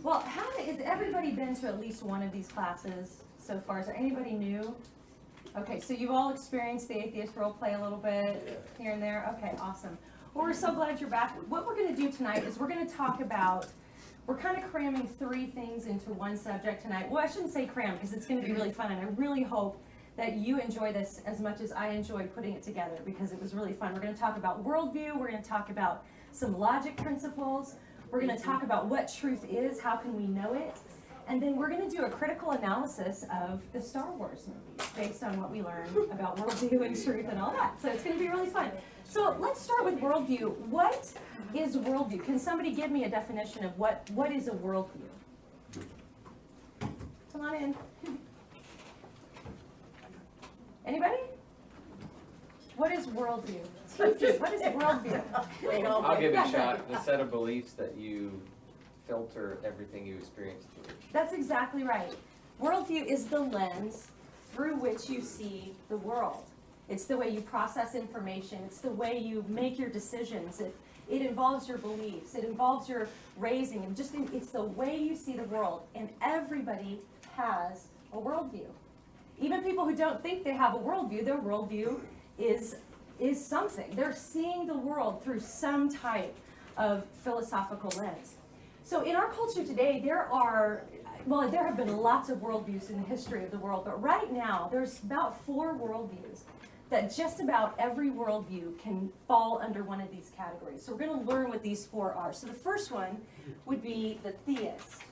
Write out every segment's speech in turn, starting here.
Well, has everybody been to at least one of these classes so far? Is there anybody new? Okay, so you've all experienced the atheist role play a little bit here and there? Okay, awesome. Well, we're so glad you're back. What we're going to do tonight is we're going to talk about, we're kind of cramming 3 things into one subject tonight. Well, I shouldn't say cram because it's going to be really fun, and I really hope that you enjoy this as much as I enjoyed putting it together because it was really fun. We're going to talk about worldview. We're going to talk about some logic principles. We're going to talk about what truth is, how can we know it, and then we're going to do a critical analysis of the Star Wars movies based on what we learned about worldview and truth and all that. So it's going to be really fun. So let's start with worldview. What is worldview? Can somebody give me a definition of what is a worldview? Come on in. Anybody? What is worldview? What is worldview? I'll give it a shot. The set of beliefs that you filter everything you experience through. That's exactly right. Worldview is the lens through which you see the world. It's the way you process information. It's the way you make your decisions. It involves your beliefs. It involves your raising. And it's the way you see the world. And everybody has a worldview. Even people who don't think they have a worldview, their worldview is something. They're seeing the world through some type of philosophical lens. So in our culture today, there have been lots of worldviews in the history of the world, but right now there's about 4 worldviews that just about every worldview can fall under one of these categories. So we're going to learn what these 4 are. So the first one would be the theist.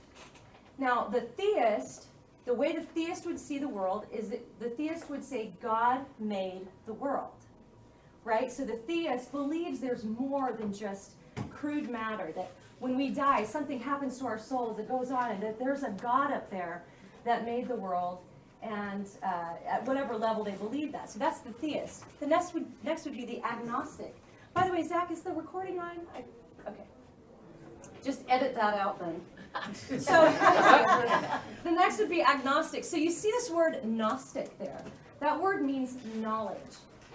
Now, the way the theist would see the world is that the theist would say God made the world, right? So the theist believes there's more than just crude matter, that when we die, something happens to our souls that goes on, and that there's a God up there that made the world, and at whatever level they believe that. So that's the theist. The next would be the agnostic. By the way, Zach, is the recording on? Okay. Just edit that out then. So the next would be agnostic. So you see this word gnostic there. That word means knowledge.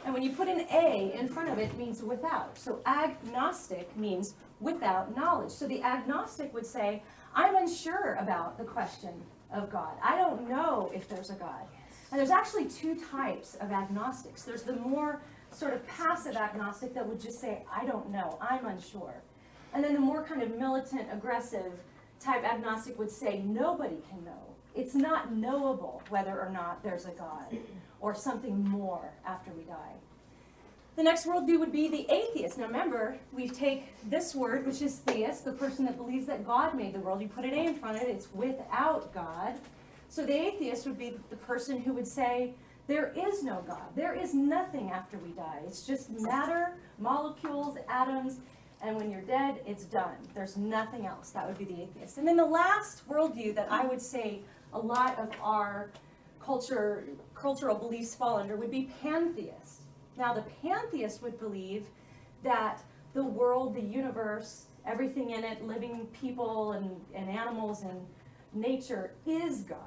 And when you put an A in front of it, it means without. So agnostic means without knowledge. So the agnostic would say, I'm unsure about the question of God. I don't know if there's a God. And there's actually 2 types of agnostics. There's the more sort of passive agnostic that would just say, I don't know, I'm unsure. And then the more kind of militant, aggressive type agnostic would say, nobody can know. It's not knowable whether or not there's a God or something more after we die. The next worldview would be the atheist. Now remember, we take this word, which is theist, the person that believes that God made the world. You put an A in front of it, it's without God. So the atheist would be the person who would say, there is no God. There is nothing after we die. It's just matter, molecules, atoms, and when you're dead, it's done. There's nothing else. That would be the atheist. And then the last worldview that I would say a lot of our cultural beliefs fall under would be pantheist. Now, the pantheist would believe that the world, the universe, everything in it, living people and animals and nature is God.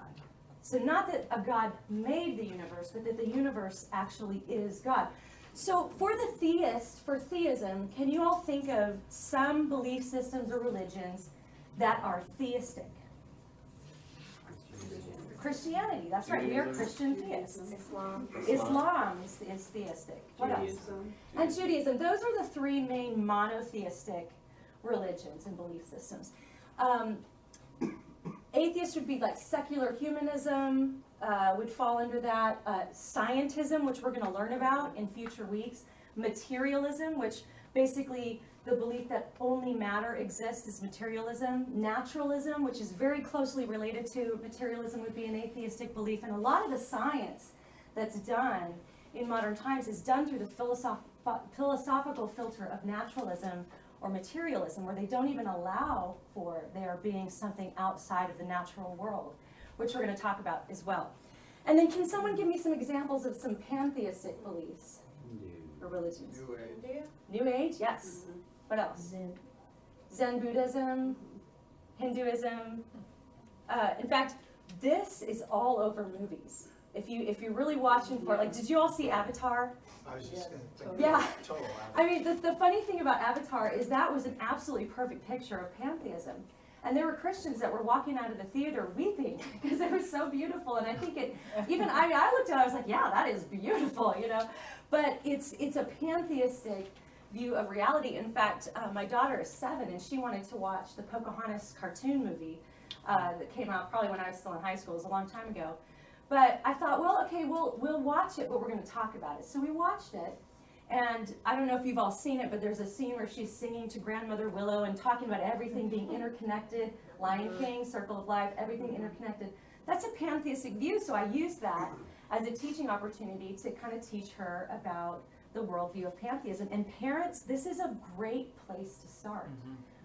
So not that a God made the universe, but that the universe actually is God. So for the theist, for theism, can you all think of some belief systems or religions that are theistic? Christianity, that's right. We are Christian theists. Islam is theistic. What else? And Judaism. Those are the 3 main monotheistic religions and belief systems. Atheists would be like secular humanism, would fall under that. Scientism, which we're going to learn about in future weeks. Materialism, which basically the belief that only matter exists is materialism. Naturalism, which is very closely related to materialism, would be an atheistic belief. And a lot of the science that's done in modern times is done through the philosophical filter of naturalism or materialism, where they don't even allow for there being something outside of the natural world, which we're going to talk about as well. And then can someone give me some examples of some pantheistic beliefs or religions? New Age. New Age, yes. Mm-hmm. What else? Zen Buddhism, Hinduism. In fact, this is all over movies. If you're really watching for, like, did you all see Avatar? I was just going to think. Yeah. Total Avatar. I mean, the funny thing about Avatar is that was an absolutely perfect picture of pantheism. And there were Christians that were walking out of the theater weeping because it was so beautiful. And I think I looked at it, I was like, yeah, that is beautiful, you know. But it's a pantheistic view of reality. In fact, my daughter is 7 and she wanted to watch the Pocahontas cartoon movie that came out probably when I was still in high school. It was a long time ago. But I thought, well, okay, we'll watch it, but we're going to talk about it. So we watched it. And I don't know if you've all seen it, but there's a scene where she's singing to Grandmother Willow and talking about everything being interconnected. Lion King, Circle of Life, everything interconnected. That's a pantheistic view, so I used that as a teaching opportunity to kind of teach her about the worldview of pantheism. And parents, this is a great place to start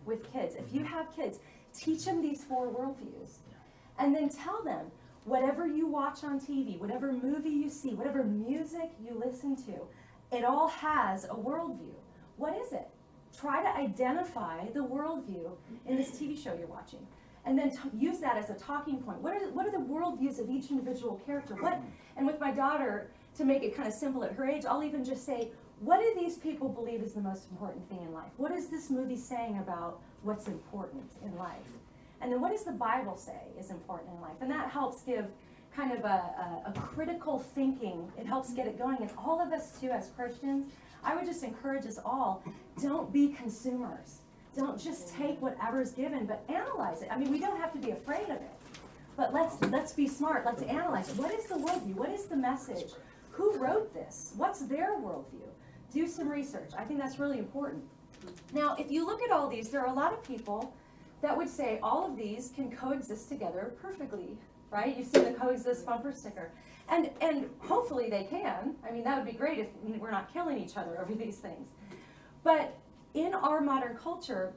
with kids. If you have kids, teach them these 4 worldviews. And then tell them, whatever you watch on TV, whatever movie you see, whatever music you listen to, it all has a worldview. What is it? Try to identify the worldview in this TV show you're watching. And then use that as a talking point. What are the worldviews of each individual character? And with my daughter, to make it kind of simple at her age, I'll even just say, what do these people believe is the most important thing in life? What is this movie saying about what's important in life? And then what does the Bible say is important in life? And that helps give kind of a critical thinking. It helps get it going. And all of us too, as Christians, I would just encourage us all, don't be consumers. Don't just take whatever's given, but analyze it. I mean, we don't have to be afraid of it. But let's be smart. Let's analyze. What is the worldview? What is the message? Who wrote this? What's their worldview? Do some research. I think that's really important. Now, if you look at all these, there are a lot of people that would say all of these can coexist together perfectly, right? You've seen the coexist bumper sticker. And hopefully they can. I mean, that would be great if we're not killing each other over these things. But in our modern culture,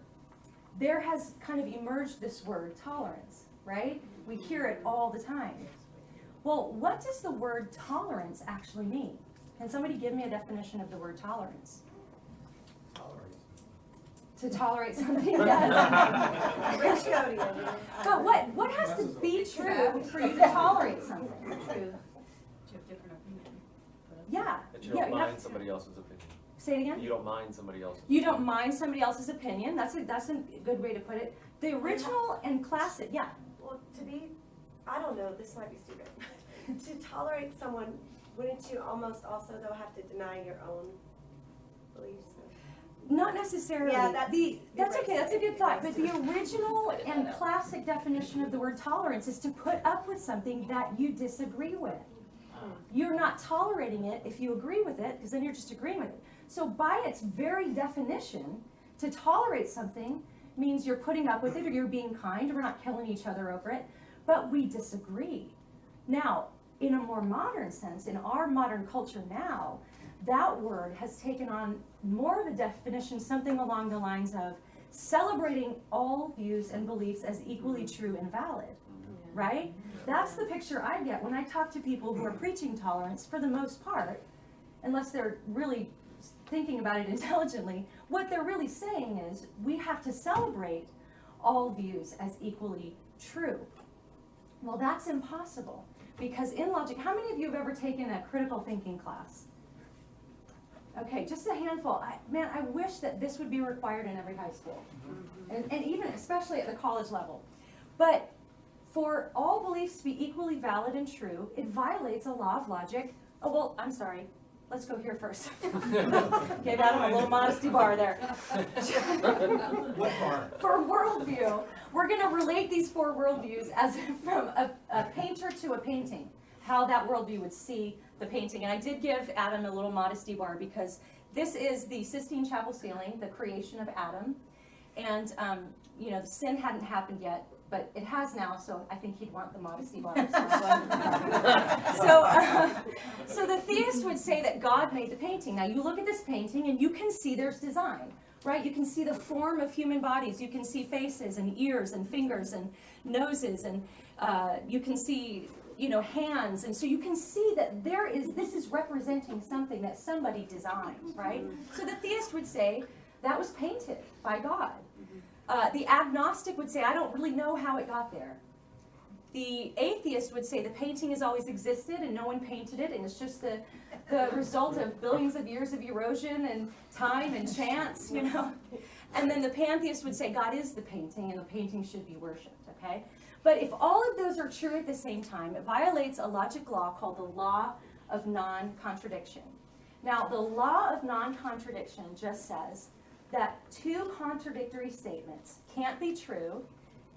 there has kind of emerged this word tolerance, right? We hear it all the time. Well, what does the word tolerance actually mean? Can somebody give me a definition of the word tolerance? To tolerate something, yes. But what has to be true for you to tolerate something? Yeah. That you don't mind somebody else's opinion. Say it again? You don't mind somebody else's You don't mind somebody else's opinion. That's a good way to put it. The original and classic, yeah. Well, I don't know, this might be stupid. To tolerate someone, wouldn't you almost also though have to deny your own beliefs? Not necessarily. Yeah, that's okay, that's a good thought. But the original and classic definition of the word tolerance is to put up with something that you disagree with. You're not tolerating it if you agree with it, because then you're just agreeing with it. So by its very definition, to tolerate something means you're putting up with it or you're being kind, or we're not killing each other over it, but we disagree. Now, in a more modern sense, in our modern culture now, that word has taken on more of a definition, something along the lines of celebrating all views and beliefs as equally true and valid, right? That's the picture I get when I talk to people who are preaching tolerance, for the most part, unless they're really thinking about it intelligently. What they're really saying is we have to celebrate all views as equally true. Well, that's impossible, because in logic, how many of you have ever taken a critical thinking class? Okay, just a handful. Man, I wish that this would be required in every high school, and even especially at the college level. But for all beliefs to be equally valid and true, it violates a law of logic. Oh, well, I'm sorry. Let's go here first. Gave Adam a little modesty bar there. What bar? For worldview, we're going to relate these 4 worldviews as from a painter to a painting, how that worldview would see the painting. And I did give Adam a little modesty bar because this is the Sistine Chapel ceiling, the creation of Adam. And, the sin hadn't happened yet, but it has now, so I think he'd want the modesty bar. So the theist would say that God made the painting. Now you look at this painting and you can see there's design, right? You can see the form of human bodies. You can see faces and ears and fingers and noses, and you can see hands, and so you can see that this is representing something that somebody designed, right? So the theist would say that was painted by God. The agnostic would say, I don't really know how it got there. The atheist would say the painting has always existed and no one painted it, and it's just the result of billions of years of erosion and time and chance, And then the pantheist would say God is the painting and the painting should be worshipped, okay? But if all of those are true at the same time, it violates a logic law called the law of non-contradiction. Now, the law of non-contradiction just says that two contradictory statements can't be true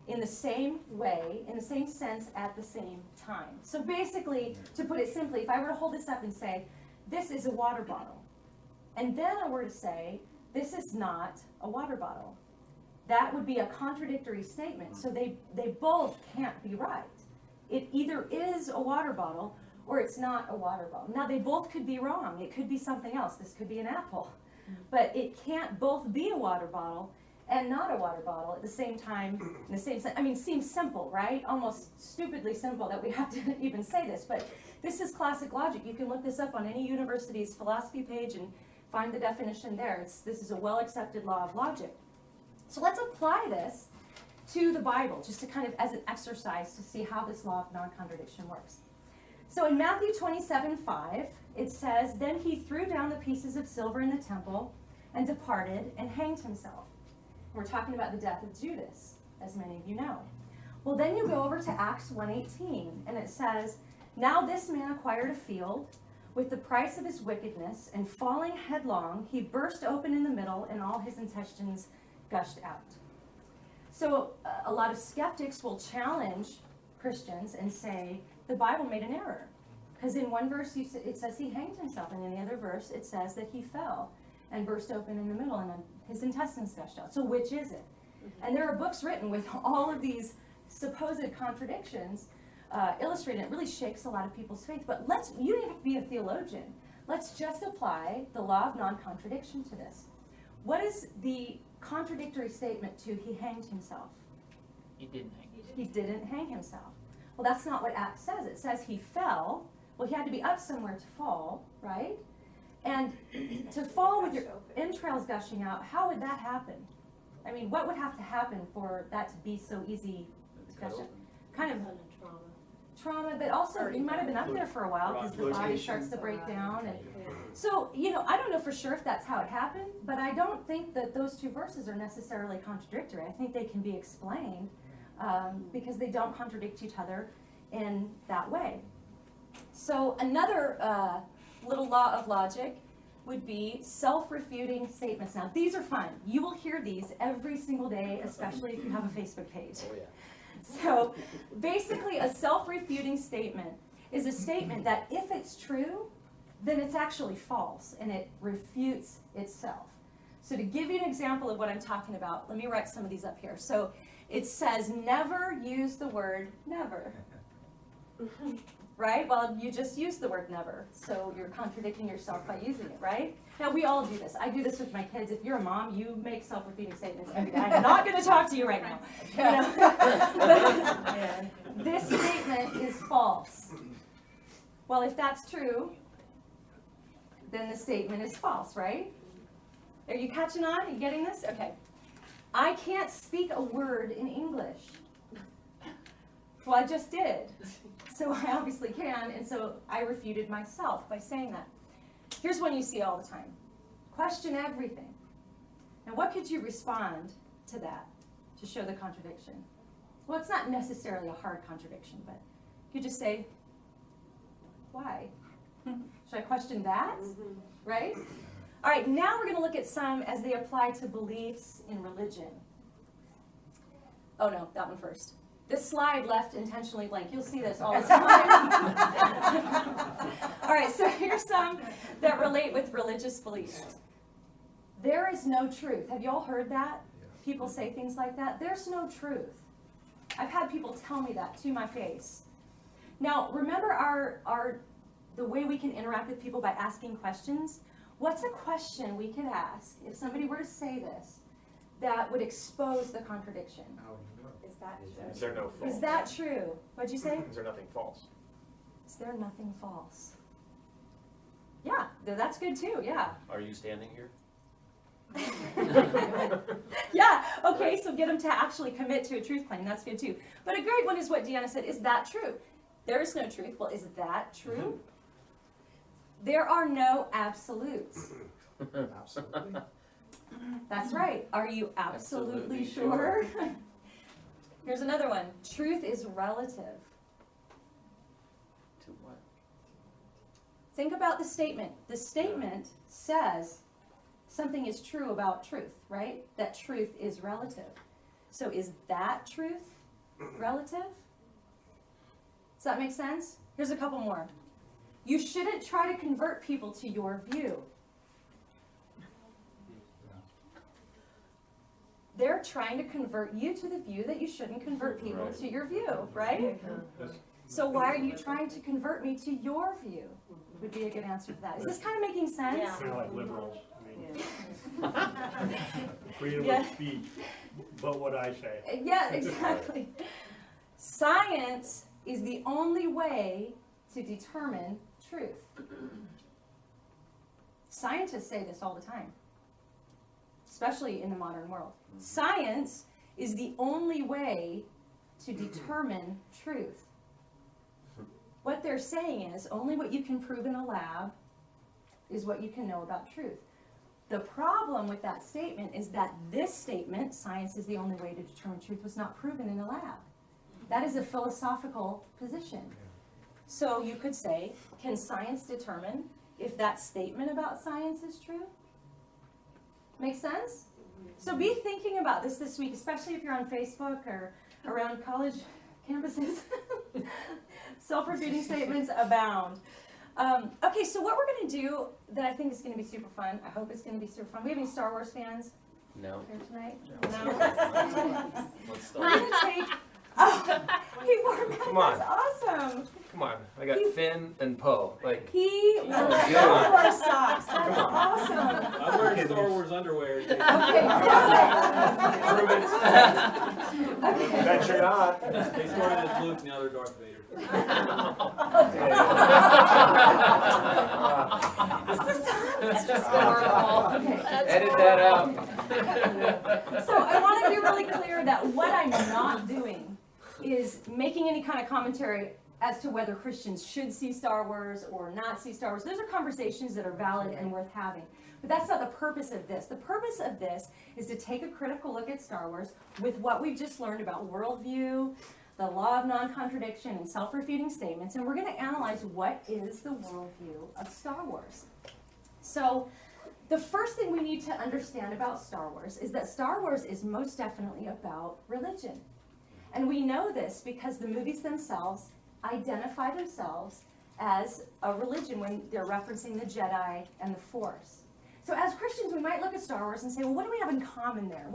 in the same way, in the same sense, at the same time. So basically, to put it simply, if I were to hold this up and say, this is a water bottle, and then I were to say, this is not a water bottle, that would be a contradictory statement. So they both can't be right. It either is a water bottle or it's not a water bottle. Now, they both could be wrong. It could be something else. This could be an apple. But it can't both be a water bottle and not a water bottle at the same time, in the same sense. I mean, it seems simple, right? Almost stupidly simple that we have to even say this, but this is classic logic. You can look this up on any university's philosophy page and find the definition there. This is a well-accepted law of logic. So let's apply this to the Bible, just to kind of as an exercise to see how this law of non-contradiction works. So in Matthew 27:5, it says, "Then he threw down the pieces of silver in the temple and departed and hanged himself." We're talking about the death of Judas, as many of you know. Well, then you go over to Acts 1:18, and it says, "Now this man acquired a field with the price of his wickedness, and falling headlong, he burst open in the middle, and all his intestines gushed out." So a lot of skeptics will challenge Christians and say the Bible made an error. Because in one verse it says he hanged himself, and in the other verse it says that he fell and burst open in the middle, and then his intestines gushed out. So which is it? And there are books written with all of these supposed contradictions illustrated. It really shakes a lot of people's faith. But you don't have to be a theologian. Let's just apply the law of non-contradiction to this. What is the contradictory statement to he hanged himself? He didn't hang. He didn't hang himself. Well, that's not what Acts says. It says he fell. Well, he had to be up somewhere to fall, right? And to fall with your entrails gushing out, how would that happen? I mean, what would have to happen for that to be so easy? Kind of trauma, but also you might have been up there for a while because the body starts to break down. And so, I don't know for sure if that's how it happened, but I don't think that those two verses are necessarily contradictory. I think they can be explained because they don't contradict each other in that way. So another little law of logic would be self-refuting statements. Now, these are fun. You will hear these every single day, especially if you have a Facebook page. Oh, yeah. So basically, a self-refuting statement is a statement that if it's true, then it's actually false, and it refutes itself. So to give you an example of what I'm talking about, let me write some of these up here. So it says, never use the word never. Right? Well, you just used the word never, so you're contradicting yourself by using it, right? Now, we all do this. I do this with my kids. If you're a mom, you make self-repeating statements every day. I'm not going to talk to you right now. But this statement is false. Well, if that's true, then the statement is false, right? Are you catching on? Are you getting this? Okay. I can't speak a word in English. Well, I just did. So I obviously can, and so I refuted myself by saying that. Here's one you see all the time. Question everything. Now, what could you respond to that to show the contradiction? Well, it's not necessarily a hard contradiction, but you just say, why? Should I question that? Right? All right, now we're going to look at some as they apply to beliefs in religion. Oh no, that one first. This slide left intentionally blank. You'll see this all the time. All right, so here's some that relate with religious beliefs. There is no truth. Have you all heard that? People say things like that. There's no truth. I've had people tell me that to my face. Now, remember the way we can interact with people by asking questions? What's a question we could ask if somebody were to say this that would expose the contradiction? Is that true? Is there no false? Is that true? What'd you say? Is there nothing false? Is there nothing false? Yeah, that's good too, yeah. Are you standing here? Yeah, okay, so get them to actually commit to a truth claim. That's good too. But a great one is what Deanna said. Is that true? There is no truth. Well, is that true? There are no absolutes. Absolutely. That's right. Are you absolutely sure? Here's another one. Truth is relative. To what? Think about the statement. The statement says something is true about truth, right? That truth is relative. So is that truth relative? Does that make sense? Here's a couple more. You shouldn't try to convert people to your view. They're trying to convert you to the view that you shouldn't convert people to your view, right? So why are you trying to convert me to your view? Would be a good answer for that. Is this kind of making sense? Yeah. Kind of like liberals. I mean, freedom Yeah. of speech, but what I say. Yeah, exactly. Science is the only way to determine truth. Scientists say this all the time, especially in the modern world. Science is the only way to determine truth. What they're saying is only what you can prove in a lab is what you can know about truth. The problem with that statement is that this statement, science is the only way to determine truth, was not proven in a lab. That is a philosophical position. So you could say, can science determine if that statement about science is true? Make sense? So be thinking about this week, especially if you're on Facebook or around college campuses. Self-refuting statements abound. Okay, so what we're going to do that I think is going to be super fun, I hope it's going to be super fun. We have any Star Wars fans No. here tonight? Let's We're start. going to take... Oh, he wore Matt, Come on. that's awesome. Come on, I got Finn and Poe. Like, He wore Good. Star Wars socks. That's Come on. awesome. I'm wearing Star Wars underwear. Okay, Prove it. okay. Bet you're not. They started as Luke, now they're Darth Vader. That's just horrible. Okay. Edit that out. So I want to be really clear that what I'm not doing is making any kind of commentary as to whether Christians should see Star Wars or not see Star Wars. Those are conversations that are valid and worth having. But that's not the purpose of this. The purpose of this is to take a critical look at Star Wars with what we've just learned about worldview, the law of non-contradiction, and self-refuting statements, and we're going to analyze what is the worldview of Star Wars. So the first thing we need to understand about Star Wars is that Star Wars is most definitely about religion. And we know this because the movies themselves identify themselves as a religion when they're referencing the Jedi and the Force. So as Christians, we might look at Star Wars and say, well, what do we have in common there?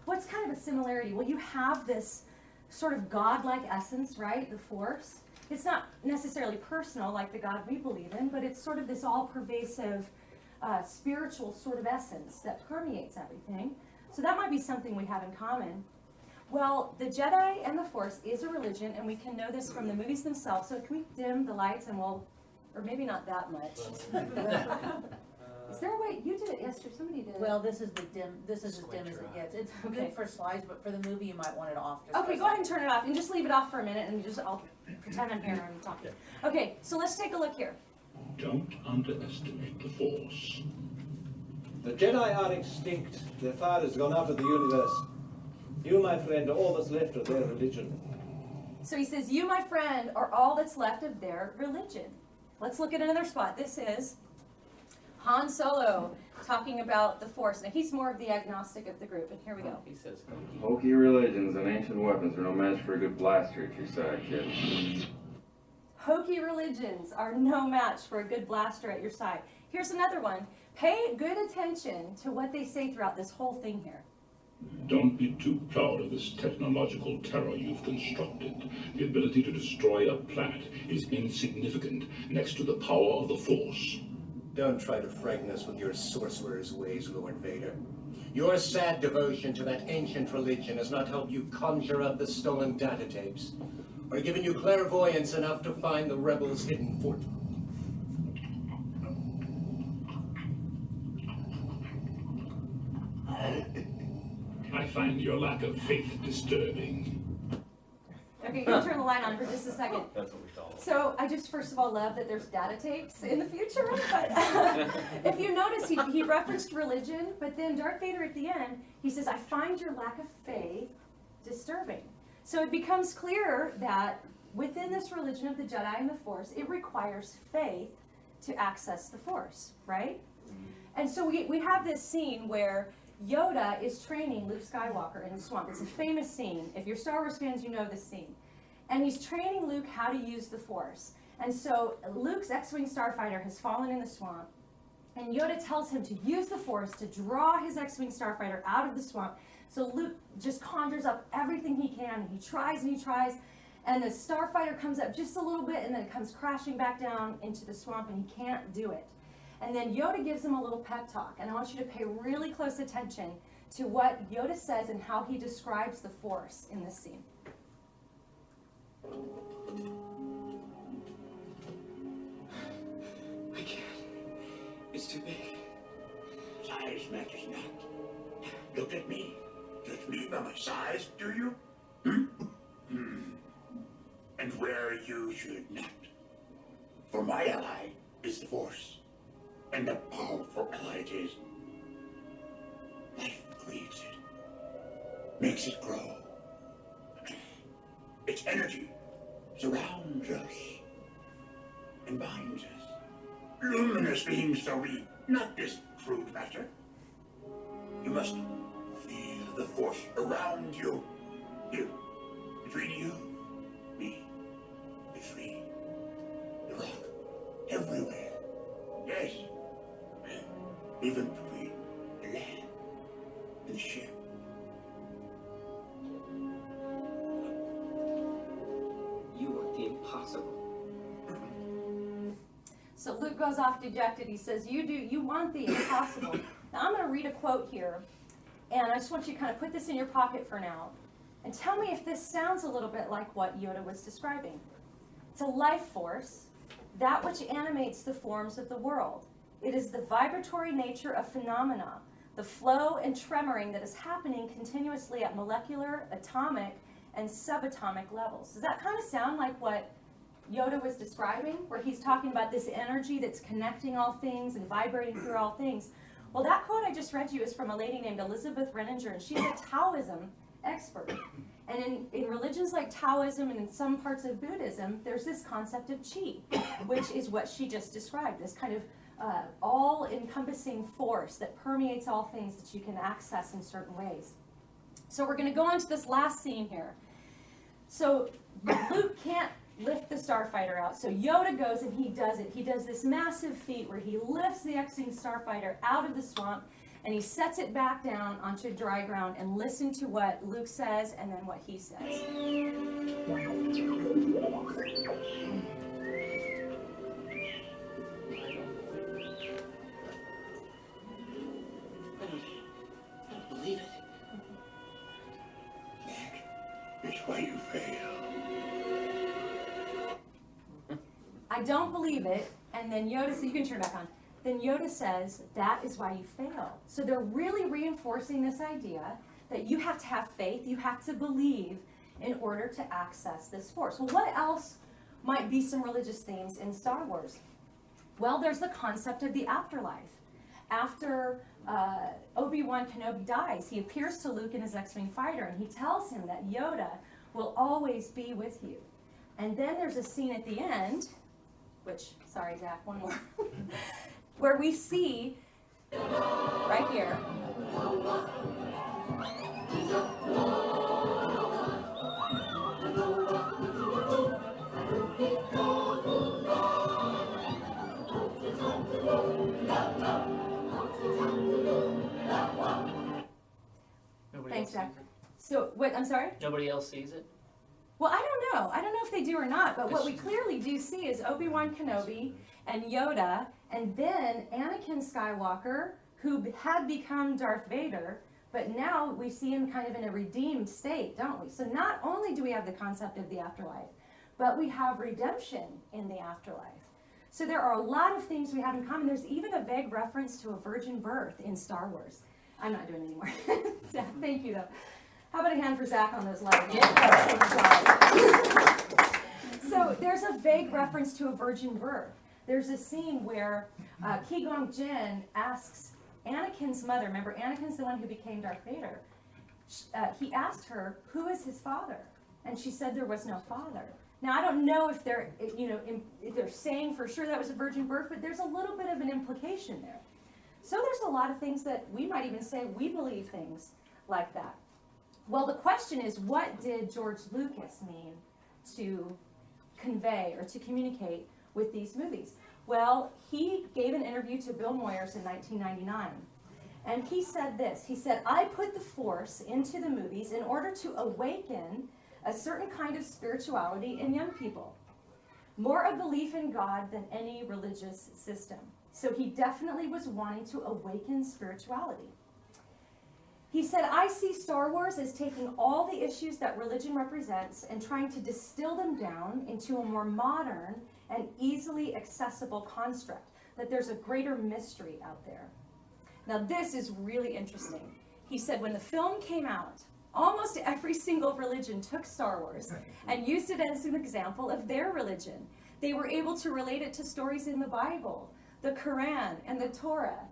What's kind of a similarity? Well, you have this sort of godlike essence, right? The Force. It's not necessarily personal like the God we believe in, but it's sort of this all-pervasive spiritual sort of essence that permeates everything. So that might be something we have in common. Well, the Jedi and the Force is a religion, and we can know this from the movies themselves. So can we dim the lights and we'll, or maybe not that much. Is there a way, you did it yesterday, somebody did it. Well, this is as dim as Squint it your eye. gets. It's Okay. good for slides, but for the movie, you might want it off. Just for Okay, a go ahead and second. turn it off, and just leave it off for a minute, and I'll pretend I'm here and talking. Okay, so let's take a look here. Don't underestimate the Force. The Jedi are extinct. Their fire has gone out of the universe. You, my friend, are all that's left of their religion. So he says, you, my friend, are all that's left of their religion. Let's look at another spot. This is Han Solo talking about the Force. Now, he's more of the agnostic of the group, and here we go. He says, Hokey religions and ancient weapons are no match for a good blaster at your side, kid. Hokey religions are no match for a good blaster at your side. Here's another one. Pay good attention to what they say throughout this whole thing here. Don't be too proud of this technological terror you've constructed. The ability to destroy a planet is insignificant next to the power of the Force. Don't try to frighten us with your sorcerer's ways, Lord Vader. Your sad devotion to that ancient religion has not helped you conjure up the stolen data tapes, or given you clairvoyance enough to find the rebels' hidden fort. I find your lack of faith disturbing. Okay, you can turn the light on for just a second. That's what we call it. So I just first of all love that there's data tapes in the future, but if you notice, he referenced religion, but then Darth Vader at the end, he says, I find your lack of faith disturbing. So it becomes clear that within this religion of the Jedi and the Force, it requires faith to access the Force, right? And so we have this scene where Yoda is training Luke Skywalker in the swamp. It's a famous scene. If you're Star Wars fans, you know this scene. And he's training Luke how to use the Force. And so Luke's X-Wing starfighter has fallen in the swamp, and Yoda tells him to use the Force to draw his X-Wing starfighter out of the swamp. So Luke just conjures up everything he can, and he tries, and the starfighter comes up just a little bit, and then it comes crashing back down into the swamp, and he can't do it. And then Yoda gives him a little pep talk, and I want you to pay really close attention to what Yoda says and how he describes the Force in this scene. I can't. It's too big. Size matters not. Look at me. Judge me by my size, do you? And where you should not. For my ally is the Force. And a powerful ally it is. Life creates it. Makes it grow. Its energy surrounds us and binds us. Luminous beings shall we, not this crude matter. You must feel the Force around you. Here, between you, me, the tree, the rock, everywhere. Yes, even between the land and the ship. You want the impossible. So Luke goes off dejected. He says, you want the impossible. Now I'm going to read a quote here, and I just want you to kind of put this in your pocket for now, and tell me if this sounds a little bit like what Yoda was describing. It's a life force, that which animates the forms of the world. It is the vibratory nature of phenomena, the flow and tremoring that is happening continuously at molecular, atomic, and subatomic levels. Does that kind of sound like what Yoda was describing, where he's talking about this energy that's connecting all things and vibrating through all things? Well, that quote I just read you is from a lady named Elizabeth Renninger, and she's a Taoism expert. And in religions like Taoism and in some parts of Buddhism, there's this concept of qi, which is what she just described, this kind of all-encompassing force that permeates all things that you can access in certain ways. So we're going to go on to this last scene here. So Luke can't lift the starfighter out, so Yoda goes and he does it. He does this massive feat where he lifts the X-Wing starfighter out of the swamp, and he sets it back down onto dry ground. And listen to what Luke says and then what he says. Believe it. That is why you fail. I don't believe it. And then Yoda, so you can turn back on. Then Yoda says, that is why you fail. So they're really reinforcing this idea that you have to have faith, you have to believe in order to access this force. Well, what else might be some religious themes in Star Wars? Well, there's the concept of the afterlife. After Obi-Wan Kenobi dies, he appears to Luke in his X-Wing fighter, and he tells him that Yoda will always be with you. And then there's a scene at the end, which, sorry, Zach, one more, where we see, right here, thanks, Zach. So, what, I'm sorry? Nobody else sees it? Well, I don't know. I don't know if they do or not, but what we clearly do see is Obi-Wan Kenobi and Yoda, and then Anakin Skywalker, who had become Darth Vader, but now we see him kind of in a redeemed state, don't we? So not only do we have the concept of the afterlife, but we have redemption in the afterlife. So there are a lot of things we have in common. There's even a vague reference to a virgin birth in Star Wars. I'm not doing it anymore. Zach, thank you, though. How about a hand for Zach on those lights? Yeah. reference to a virgin birth. There's a scene where Ki Gong Jin asks Anakin's mother, remember Anakin's the one who became Darth Vader, he asked her, who is his father? And she said there was no father. Now I don't know if they're, if they're saying for sure that was a virgin birth, but there's a little bit of an implication there. So there's a lot of things that we might even say we believe things like that. Well, the question is, what did George Lucas mean to convey or to communicate with these movies? Well, he gave an interview to Bill Moyers in 1999. And he said this, he said, I put the Force into the movies in order to awaken a certain kind of spirituality in young people. More a belief in God than any religious system. So he definitely was wanting to awaken spirituality. He said, I see Star Wars as taking all the issues that religion represents and trying to distill them down into a more modern and easily accessible construct, that there's a greater mystery out there. Now this is really interesting. He said when the film came out, almost every single religion took Star Wars and used it as an example of their religion. They were able to relate it to stories in the Bible, the Quran, and the Torah.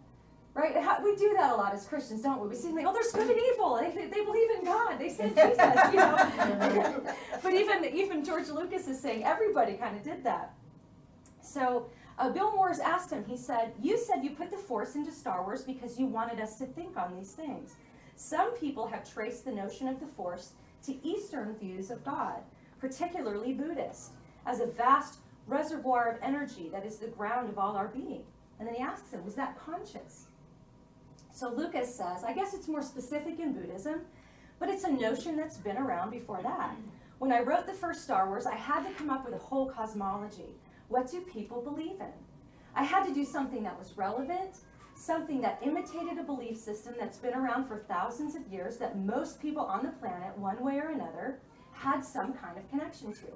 Right? We do that a lot as Christians, don't we? We say, oh, there's good and evil. They believe in God. They said Jesus, But even George Lucas is saying everybody kind of did that. So Bill Moyers asked him, he said, you said you put the Force into Star Wars because you wanted us to think on these things. Some people have traced the notion of the Force to Eastern views of God, particularly Buddhist, as a vast reservoir of energy that is the ground of all our being. And then he asks him, was that conscious? So Lucas says, I guess it's more specific in Buddhism, but it's a notion that's been around before that. When I wrote the first Star Wars, I had to come up with a whole cosmology. What do people believe in? I had to do something that was relevant, something that imitated a belief system that's been around for thousands of years that most people on the planet, one way or another, had some kind of connection to.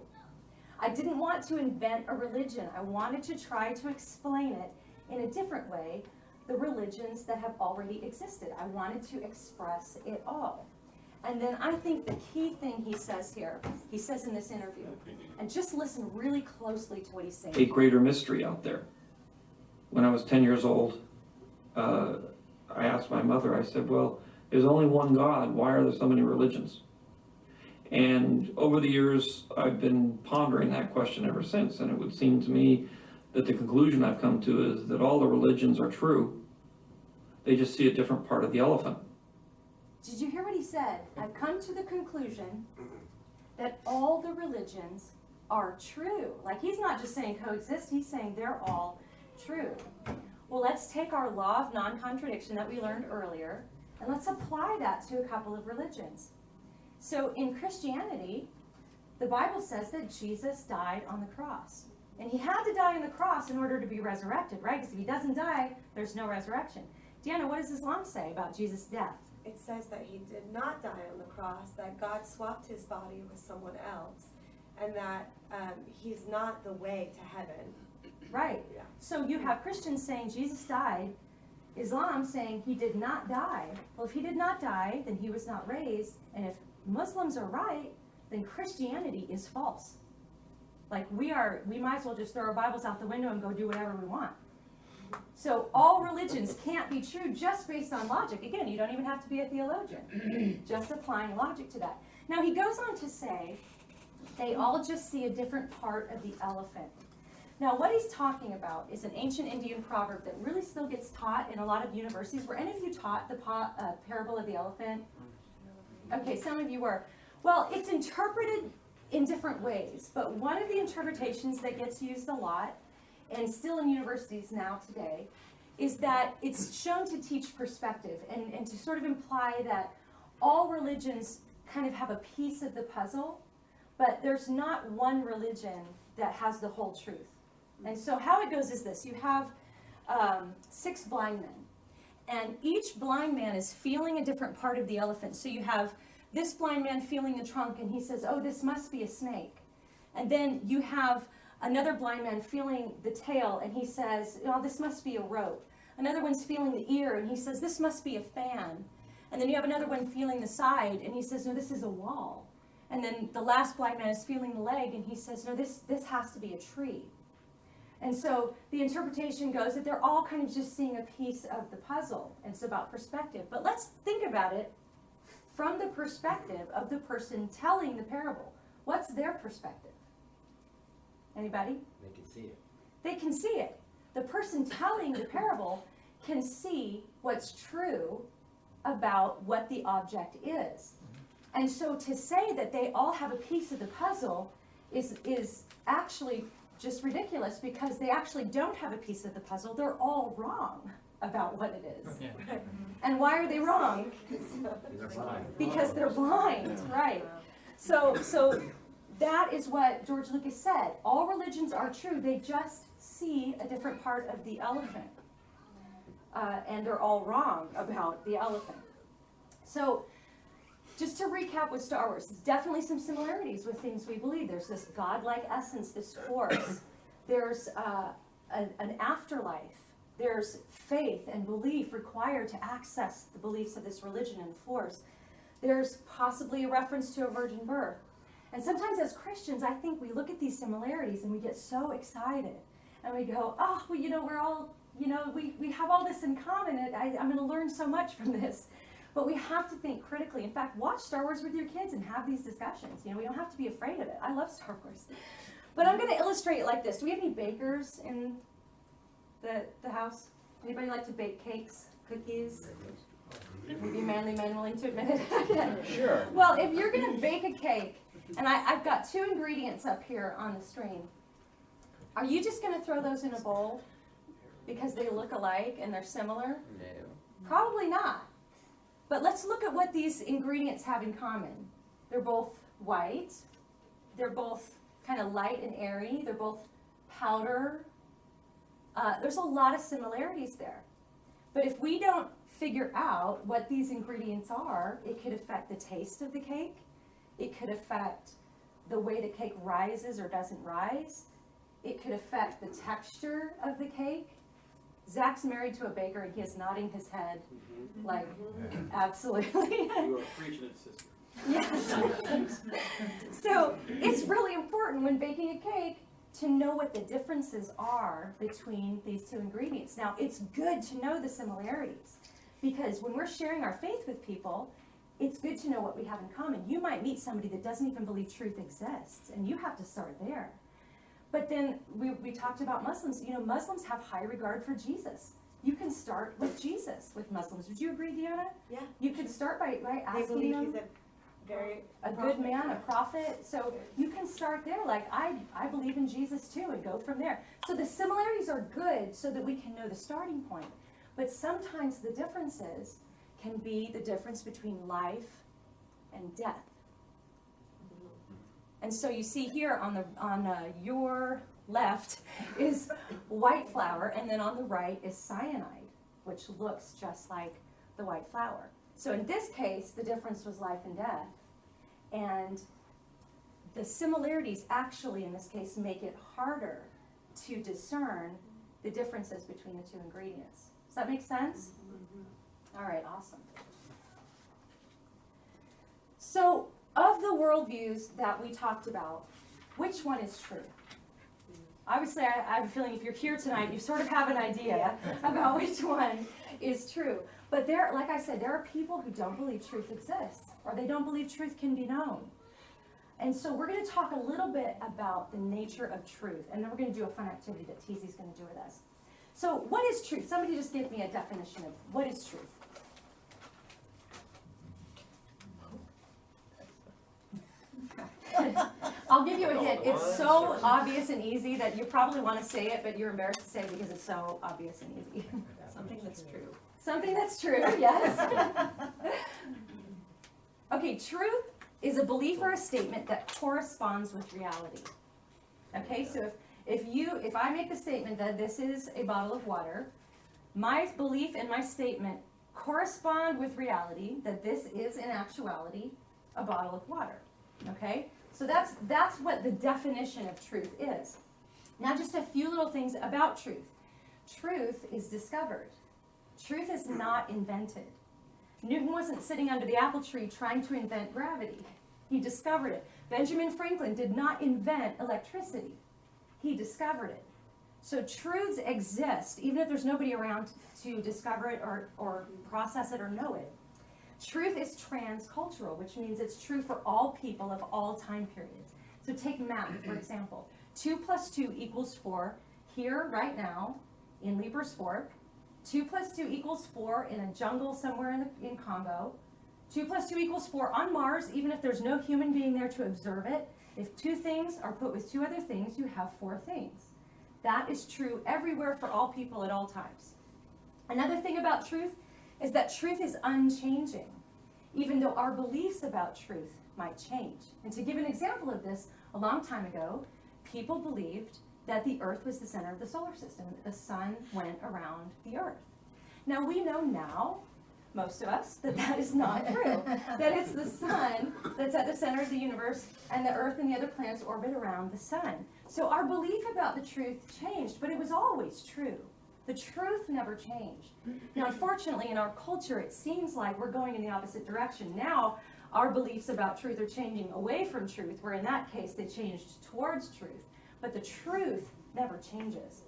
I didn't want to invent a religion. I wanted to try to explain it in a different way, the religions that have already existed. I wanted to express it all. And then I think the key thing he says here, he says in this interview, and just listen really closely to what he's saying. A greater mystery out there. When I was 10 years old, I asked my mother, I said, well, there's only one God. Why are there so many religions? And over the years, I've been pondering that question ever since. And it would seem to me that the conclusion I've come to is that all the religions are true. They just see a different part of the elephant. Did you hear what he said? I've come to the conclusion that all the religions are true. Like, he's not just saying coexist, he's saying they're all true. Well, let's take our law of non-contradiction that we learned earlier, and let's apply that to a couple of religions. So in Christianity, the Bible says that Jesus died on the cross. And he had to die on the cross in order to be resurrected, right? Because if he doesn't die, there's no resurrection. Deanna, what does Islam say about Jesus' death? It says that he did not die on the cross, that God swapped his body with someone else, and that he's not the way to heaven. Right. Yeah. So you have Christians saying Jesus died, Islam saying he did not die. Well, if he did not die, then he was not raised, and if Muslims are right, then Christianity is false. Like, we might as well just throw our Bibles out the window and go do whatever we want. So all religions can't be true just based on logic. Again, you don't even have to be a theologian. Just applying logic to that. Now he goes on to say, they all just see a different part of the elephant. Now what he's talking about is an ancient Indian proverb that really still gets taught in a lot of universities. Were any of you taught the parable of the elephant? Okay, some of you were. Well, it's interpreted in different ways, but one of the interpretations that gets used a lot, and still in universities now today, is that it's shown to teach perspective and to sort of imply that all religions kind of have a piece of the puzzle, but there's not one religion that has the whole truth. And so how it goes is this. You have 6 blind men, and each blind man is feeling a different part of the elephant. So you have this blind man feeling the trunk, and he says, oh, this must be a snake. And then you have another blind man feeling the tail, and he says, oh, this must be a rope. Another one's feeling the ear, and he says, this must be a fan. And then you have another one feeling the side, and he says, no, this is a wall. And then the last blind man is feeling the leg, and he says, no, this has to be a tree. And so the interpretation goes that they're all kind of just seeing a piece of the puzzle, and it's about perspective. But let's think about it from the perspective of the person telling the parable. What's their perspective? Anybody? They can see it. They can see it. The person telling the parable can see what's true about what the object is. And so to say that they all have a piece of the puzzle is actually just ridiculous, because they actually don't have a piece of the puzzle. They're all wrong about what it is. Yeah. And why are they wrong? Because they're blind, right? So that is what George Lucas said. All religions are true. They just see a different part of the elephant. And they're all wrong about the elephant. So just to recap with Star Wars, there's definitely some similarities with things we believe. There's this godlike essence, this force. There's an afterlife. There's faith and belief required to access the beliefs of this religion and force. There's possibly a reference to a virgin birth. And sometimes as Christians, I think we look at these similarities and we get so excited. And we go, oh, well, we're all, we have all this in common. And I'm going to learn so much from this. But we have to think critically. In fact, watch Star Wars with your kids and have these discussions. We don't have to be afraid of it. I love Star Wars. But I'm going to illustrate it like this. Do we have any bakers in the house? Anybody like to bake cakes, cookies? Maybe manly men willing to admit it? Sure. Well, if you're going to bake a cake, and I've got 2 ingredients up here on the screen. Are you just going to throw those in a bowl because they look alike and they're similar? No. Probably not. But let's look at what these ingredients have in common. They're both white. They're both kind of light and airy. They're both powder. There's a lot of similarities there. But if we don't figure out what these ingredients are, it could affect the taste of the cake. It could affect the way the cake rises or doesn't rise. It could affect the texture of the cake. Zach's married to a baker and he is nodding his head like, absolutely. You are preaching it, sister. Yes. So it's really important when baking a cake to know what the differences are between these 2 ingredients. Now, it's good to know the similarities, because when we're sharing our faith with people, it's good to know what we have in common. You might meet somebody that doesn't even believe truth exists, and you have to start there. But then we talked about Muslims. Muslims have high regard for Jesus. You can start with Jesus with Muslims. Would you agree, Deanna? Yeah. You could start by They asking believe them. he's a Good man, a prophet. So you can start there, like, I believe in Jesus too, and go from there. So the similarities are good so that we can know the starting point. But sometimes the differences can be the difference between life and death. And so you see here on your left is white flour, and then on the right is cyanide, which looks just like the white flour. So in this case, the difference was life and death. And the similarities actually, in this case, make it harder to discern the differences between the 2 ingredients. Does that make sense? All right, awesome. So of the worldviews that we talked about, which one is true? Obviously, I have a feeling if you're here tonight, you sort of have an idea about which one is true. But like I said, there are people who don't believe truth exists, or they don't believe truth can be known. And so we're going to talk a little bit about the nature of truth, and then we're going to do a fun activity that TZ's going to do with us. So what is truth? Somebody just give me a definition of what is truth. I'll give you a hint. It's so obvious and easy that you probably want to say it, but you're embarrassed to say it because it's so obvious and easy. Something that's true. Something that's true, yes. Okay, truth is a belief or a statement that corresponds with reality. Okay, so if I make the statement that this is a bottle of water, my belief and my statement correspond with reality, that this is in actuality a bottle of water. Okay? So that's what the definition of truth is. Now just a few little things about truth. Truth is discovered. Truth is not invented. Newton wasn't sitting under the apple tree trying to invent gravity. He discovered it. Benjamin Franklin did not invent electricity. He discovered it. So truths exist, even if there's nobody around to discover it or process it or know it. Truth is transcultural, which means it's true for all people of all time periods. So take math, for example. 2 + 2 = 4 here, right now, in Lieber's Fork. 2 + 2 = 4 in a jungle somewhere in Congo. 2 + 2 = 4 on Mars, even if there's no human being there to observe it. If 2 things are put with 2 other things, you have 4 things. That is true everywhere for all people at all times. Another thing about truth is that truth is unchanging, even though our beliefs about truth might change. And to give an example of this, a long time ago, people believed that the Earth was the center of the solar system, that the sun went around the Earth. Now we know now, most of us, that that is not true. That it's the sun that's at the center of the universe, and the Earth and the other planets orbit around the sun. So our belief about the truth changed, but it was always true. The truth never changed. Now, unfortunately, in our culture, it seems like we're going in the opposite direction. Now, our beliefs about truth are changing away from truth, where in that case, they changed towards truth. But the truth never changes.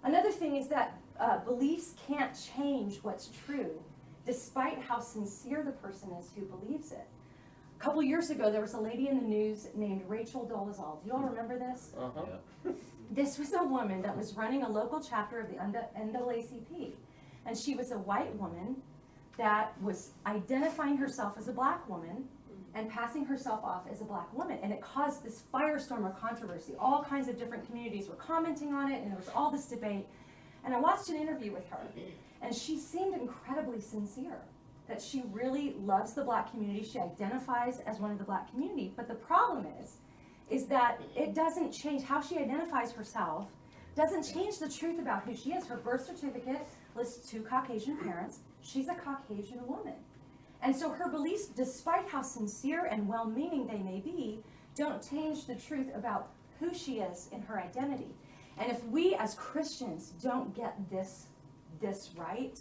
Another thing is that beliefs can't change what's true, despite how sincere the person is who believes it. A couple years ago, there was a lady in the news named Rachel Dolezal. Do you all remember this? Uh-huh. This was a woman that was running a local chapter of the NAACP. And she was a white woman that was identifying herself as a black woman and passing herself off as a black woman. And it caused this firestorm of controversy. All kinds of different communities were commenting on it, and there was all this debate. And I watched an interview with her, and she seemed incredibly sincere, that she really loves the black community. She identifies as one of the black community. But the problem is that it doesn't change how she identifies herself, doesn't change the truth about who she is. Her birth certificate lists 2 Caucasian parents. She's a Caucasian woman. And so her beliefs, despite how sincere and well-meaning they may be, don't change the truth about who she is in her identity. And if we as Christians don't get this right,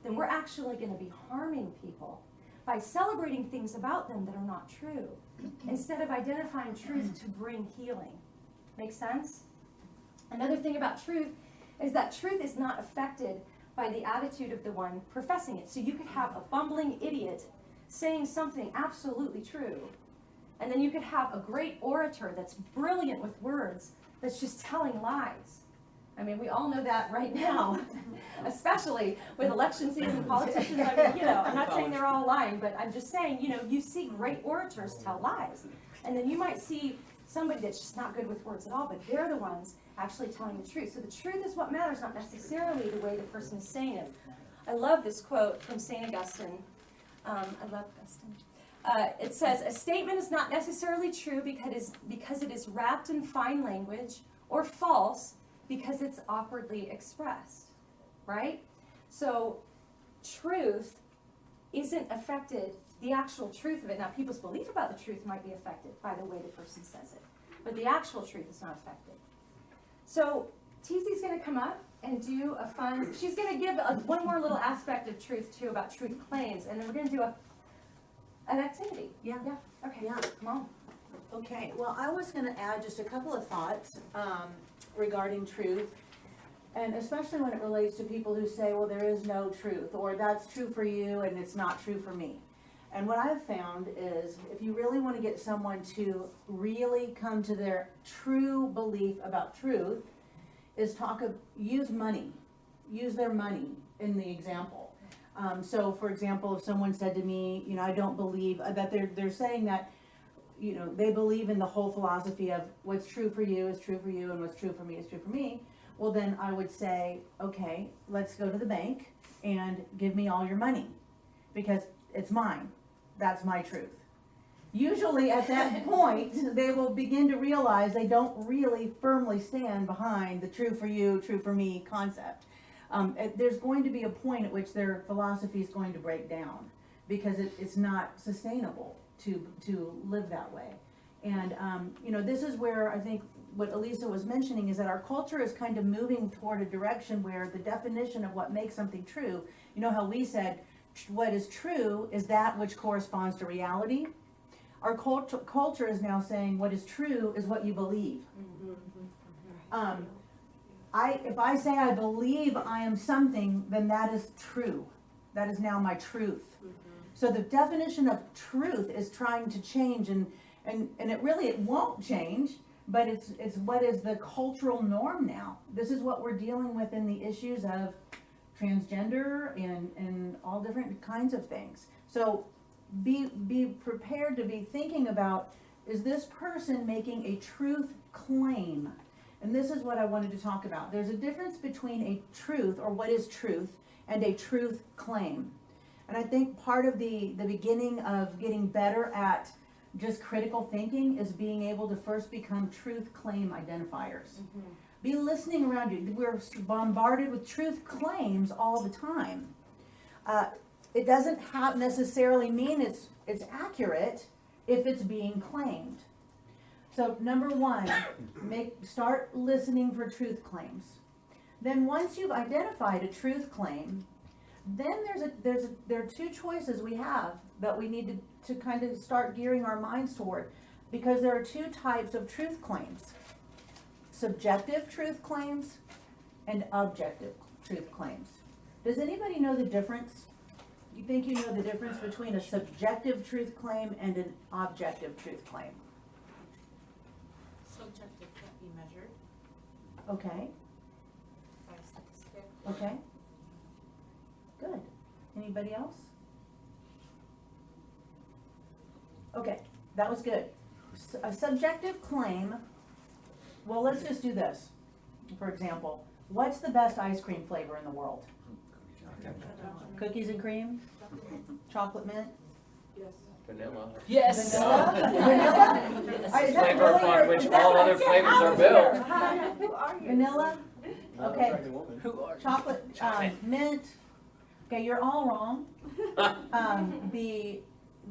then we're actually going to be harming people by celebrating things about them that are not true, instead of identifying truth to bring healing. Make sense? Another thing about truth is that truth is not affected by the attitude of the one professing it. So you could have a bumbling idiot saying something absolutely true, and then you could have a great orator that's brilliant with words that's just telling lies. I mean, we all know that right now, especially with election season politicians. I mean, I'm not saying they're all lying, but I'm just saying, you see great orators tell lies. And then you might see somebody that's just not good with words at all, but they're the ones actually telling the truth. So the truth is what matters, not necessarily the way the person is saying it. I love this quote from St. Augustine. I love Augustine. It says, "A statement is not necessarily true because it is wrapped in fine language, or false because it's awkwardly expressed," right? So truth isn't affected, the actual truth of it. Now, people's belief about the truth might be affected by the way the person says it, but the actual truth is not affected. So TZ's going to come up and do a fun, she's going to give one more little aspect of truth too, about truth claims, and then we're going to do an activity. Yeah. Okay, Yeah. come on. Okay, well, I was gonna add just a couple of thoughts regarding truth, and especially when it relates to people who say, well, there is no truth, or that's true for you and it's not true for me. And what I've found is, if you really want to get someone to really come to their true belief about truth, is use money, use their money in the example. So for example, if someone said to me, I don't believe that they're saying that, they believe in the whole philosophy of what's true for you is true for you, and what's true for me is true for me. Well, then I would say, okay, let's go to the bank and give me all your money, because it's mine. That's my truth. Usually at that point, they will begin to realize they don't really firmly stand behind the true for you, true for me concept. There's going to be a point at which their philosophy is going to break down, because it's not sustainable to live that way. And this is where I think what Elisa was mentioning is that our culture is kind of moving toward a direction where the definition of what makes something true, how we said what is true is that which corresponds to reality. Our culture is now saying what is true is what you believe. If I say I believe I am something, then that is true. That is now my truth. So the definition of truth is trying to change, and it won't change, but it's what is the cultural norm now. This is what we're dealing with in the issues of transgender and all different kinds of things. So be prepared to be thinking about, is this person making a truth claim? And this is what I wanted to talk about. There's a difference between a truth, or what is truth, and a truth claim. And I think part of the beginning of getting better at just critical thinking is being able to first become truth claim identifiers. Be listening around you. We're bombarded with truth claims all the time. It doesn't necessarily mean it's accurate if it's being claimed. So number one, start listening for truth claims. Then once you've identified a truth claim, then there are two choices we have that we need to kind of start gearing our minds toward, because there are two types of truth claims: subjective truth claims and objective truth claims. Does anybody know the difference? You think you know the difference between a subjective truth claim and an objective truth claim? Subjective can't be measured Okay, by statistics. okay. Good. Anybody else? Okay, that was good. A subjective claim, well, let's just do this. For example, what's the best ice cream flavor in the world? Cookies and cream? Chocolate mint? Vanilla. Yes. Vanilla? Vanilla? Is that Flavor really upon your- which is that all what other I said? flavors Out are of built. here. Who are you? Vanilla? Okay. Who are you? Chocolate, mint. Okay, you're all wrong.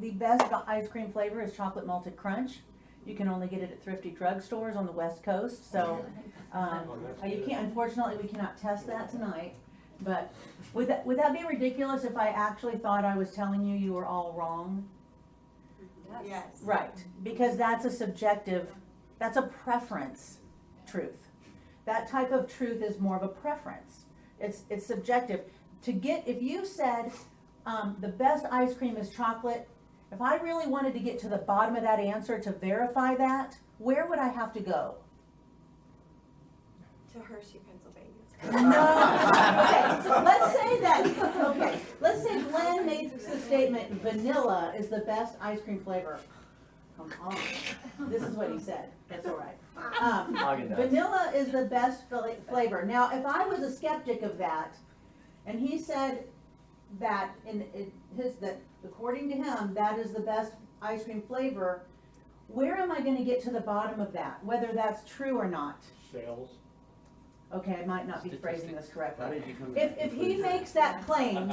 The best ice cream flavor is chocolate malted crunch. You can only get it at thrifty drugstores on the West Coast, so, you can't, unfortunately, we cannot test that tonight. But would that be ridiculous if I actually thought I was telling you you were all wrong? Yes. Right, because that's a subjective, that's a preference truth. That type of truth is more of a preference. It's subjective. If you said, the best ice cream is chocolate, if I really wanted to get to the bottom of that answer to verify that, where would I have to go? To Hershey, Pennsylvania. No. Okay, so let's say that, okay, let's say Glenn makes the statement, vanilla is the best ice cream flavor. Come on. This is what he said. That's all right. Haagen-Dazs. Vanilla is the best flavor. Now, if I was a skeptic of that, and he said that that according to him, that is the best ice cream flavor, where am I gonna get to the bottom of that, whether that's true or not? Sales. Okay, I might not be phrasing this correctly. How did you come to If that he conclusion? makes that claim,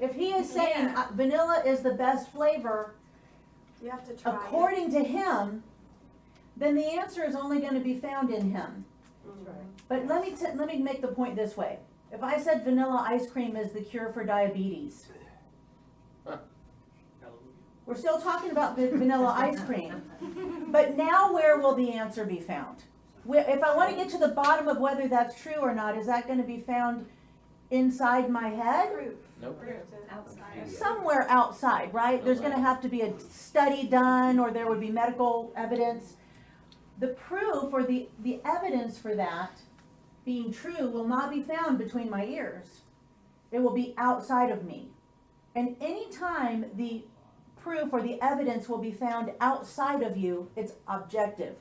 if he is saying vanilla is the best flavor, You have to try it. according to him, then the answer is only gonna be found in him. But let me make the point this way. If I said vanilla ice cream is the cure for diabetes, we're still talking about vanilla ice cream. But now where will the answer be found? If I want to get to the bottom of whether that's true or not, is that going to be found inside my head? Proof. Nope. Outside. Somewhere outside, right? There's going to have to be a study done, or there would be medical evidence. The proof or the evidence for that being true will not be found between my ears. It will be outside of me. And anytime the proof or the evidence will be found outside of you, it's objective.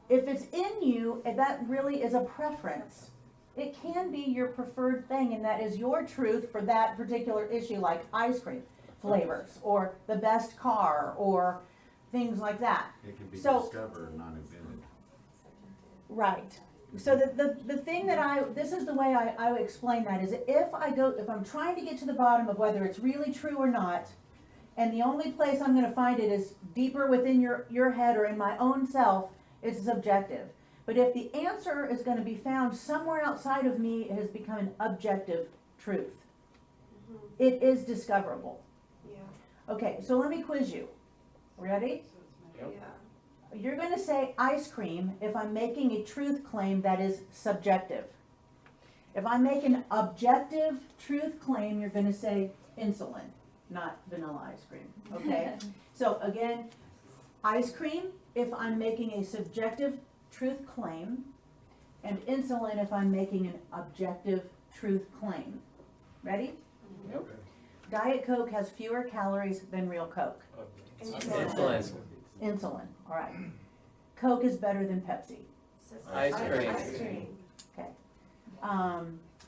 If it's in you, that really is a preference. It can be your preferred thing, and that is your truth for that particular issue, like ice cream flavors, or the best car, or things like that. It can be So- discovered, not invented. Right. So the thing that this is the way I would explain that is if I'm trying to get to the bottom of whether it's really true or not, and the only place I'm gonna find it is deeper within your head or in my own self, it's subjective. But if the answer is gonna be found somewhere outside of me, it has become an objective truth. It is discoverable. Yeah. Okay, so let me quiz you. Ready? Yep. Yeah. You're gonna say ice cream if I'm making a truth claim that is subjective. If I make an objective truth claim, you're gonna say insulin, not vanilla ice cream, okay? So again, ice cream if I'm making a subjective truth claim, and insulin if I'm making an objective truth claim. Ready? Yep. Diet Coke has fewer calories than real Coke. Insulin. Insulin, all right. Coke is better than Pepsi. Ice cream. Ice cream. Okay.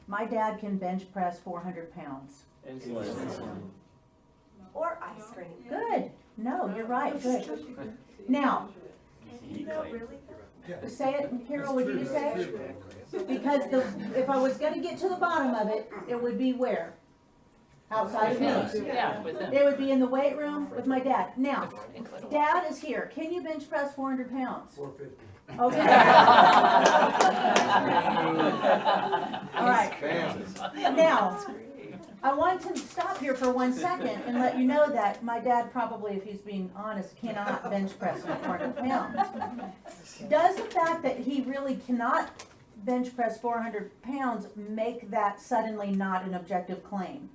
My dad can bench press 400 pounds. Insulin. Or ice cream. Good. No, you're right. Good. Now, No, really? say it, Carol, would you say it? Because if I was gonna get to the bottom of it, it would be where? Outside of me. Yeah, with them. It would be in the weight room with my dad. Now, Dad is here. Can you bench press 400 pounds? 450. Okay. All right. Now, I want to stop here for 1 second and let you know that my dad probably, if he's being honest, cannot bench press 400 pounds. Does the fact that he really cannot bench press 400 pounds make that suddenly not an objective claim?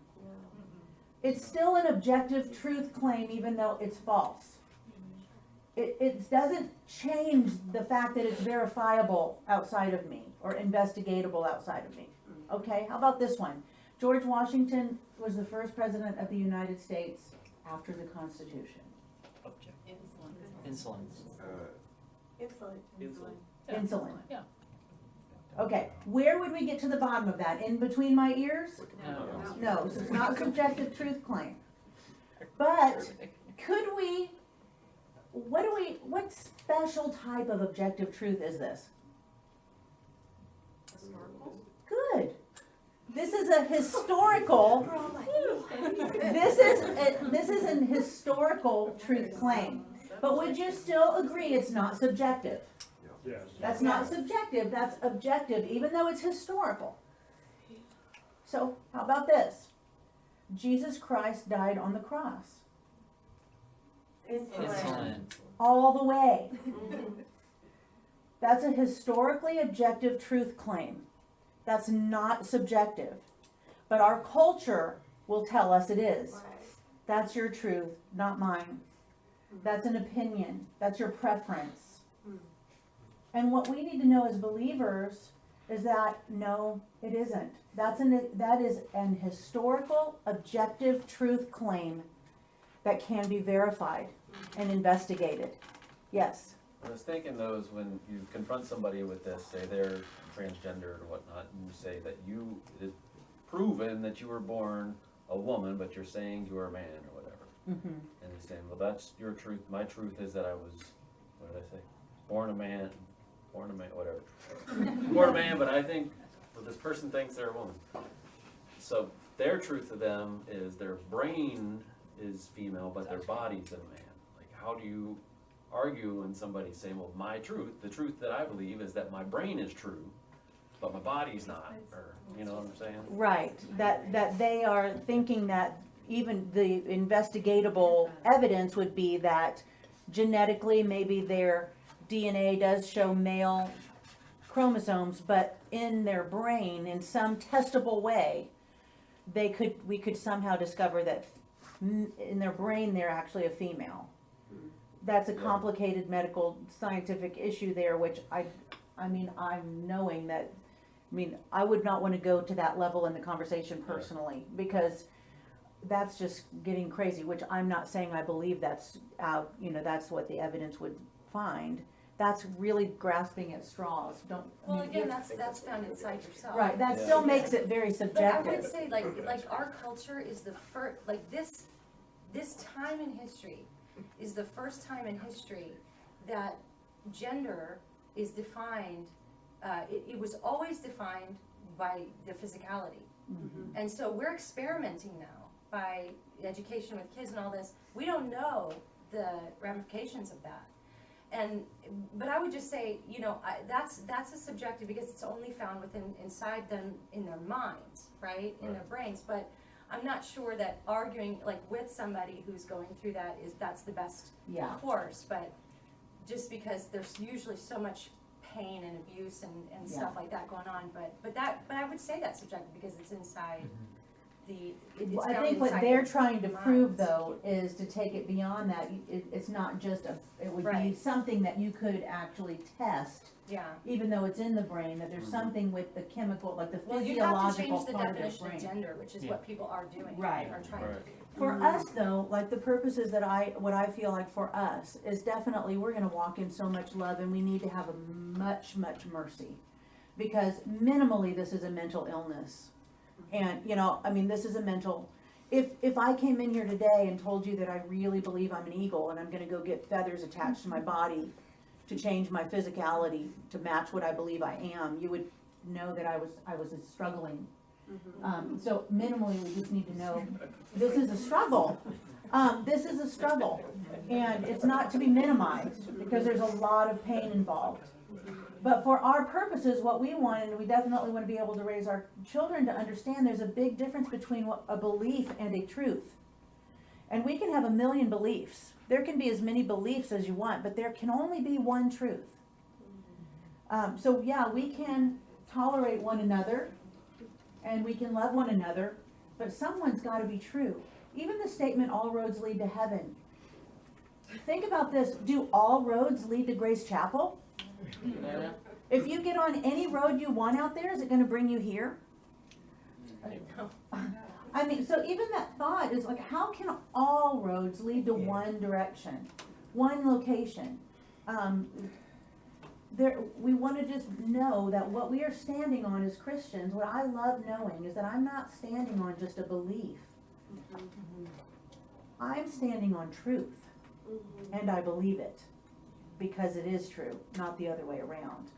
It's still an objective truth claim even though it's false. It doesn't change the fact that it's verifiable outside of me or investigatable outside of me. Okay, how about this one? George Washington was the first president of the United States after the Constitution. Insulin. Insulin. Insulin. Yeah. Okay, where would we get to the bottom of that? In between my ears? No. No, so it's not a subjective truth claim. But could we, what special type of objective truth is this? Good. This is a historical, this is an historical truth claim. But would you still agree it's not subjective? Yes. That's not subjective, that's objective, even though it's historical. So, how about this? Jesus Christ died on the cross. Insulin. All the way. That's a historically objective truth claim. That's not subjective. But our culture will tell us it is. That's your truth, not mine. That's an opinion. That's your preference. And what we need to know as believers is that, no, it isn't. That is an historical, objective truth claim that can be verified and investigated. Yes? I was thinking those when you confront somebody with this, say they're transgender or whatnot, and you say that it's proven that you were born a woman, but you're saying you were a man or whatever. Mm-hmm. And he's saying, well, that's your truth. My truth is that I was, what did I say? Born a man, whatever. Born a man, but I think, well, this person thinks they're a woman. So their truth to them is their brain is female, but their body's a man. Like, how do you argue when somebody's saying, well, my truth, the truth that I believe is that my brain is true, but my body's not, or, you know what I'm saying? Right, that they are thinking that even the investigatable evidence would be that genetically maybe their DNA does show male chromosomes, but in their brain, in some testable way, we could somehow discover that in their brain they're actually a female. That's a complicated medical scientific issue there, which I'm knowing that, I would not want to go to that level in the conversation personally, because that's just getting crazy, which I'm not saying I believe that's out, that's what the evidence would find. That's really grasping at straws. Well, again, that's found inside yourself. Right, that still makes it very But I subjective. would say, like our culture is the first, like this time in history is the first time in history that gender is defined. It was always defined by the physicality, and so we're experimenting now by education with kids and all this. We don't know the ramifications of that. But I would just say, that's a subjective, because it's only found inside them, in their minds, right, in their brains. But I'm not sure that arguing like with somebody who's going through that's the best Yeah. course, but just because there's usually so much pain and abuse and stuff like that going on, but I would say that's subjective because it's inside it's Well, I found think what inside they're the trying to prove minds. though is to take it beyond that. It's not just it would be Right. something that you could actually test, Yeah. even though it's in the brain, that there's something with the chemical, like the Well, you have to physiological change the part of their definition of brain. gender, which is what people are doing. Right. Are trying to do. For us though, like the purposes that what I feel like for us is definitely, we're gonna walk in so much love and we need to have a much, much mercy. Because minimally, this is a mental illness. And, I mean, this is a mental, if I came in here today and told you that I really believe I'm an eagle and I'm gonna go get feathers attached to my body to change my physicality to match what I believe I am, you would know that I was struggling. So minimally, we just need to know, this is a struggle. This is a struggle, and it's not to be minimized, because there's a lot of pain involved. But for our purposes, what we want, and we definitely want to be able to raise our children to understand, there's a big difference between a belief and a truth. And we can have a million beliefs. There can be as many beliefs as you want, but there can only be one truth. So yeah, we can tolerate one another, and we can love one another, but someone's got to be true. Even the statement, all roads lead to heaven. Think about this, do all roads lead to Grace Chapel? If you get on any road you want out there, is it gonna bring you here? I mean, so even that thought is like, how can all roads lead to one direction, one location? We wanna just know that what we are standing on as Christians, what I love knowing is that I'm not standing on just a belief. I'm standing on truth, and I believe it, because it is true, not the other way around.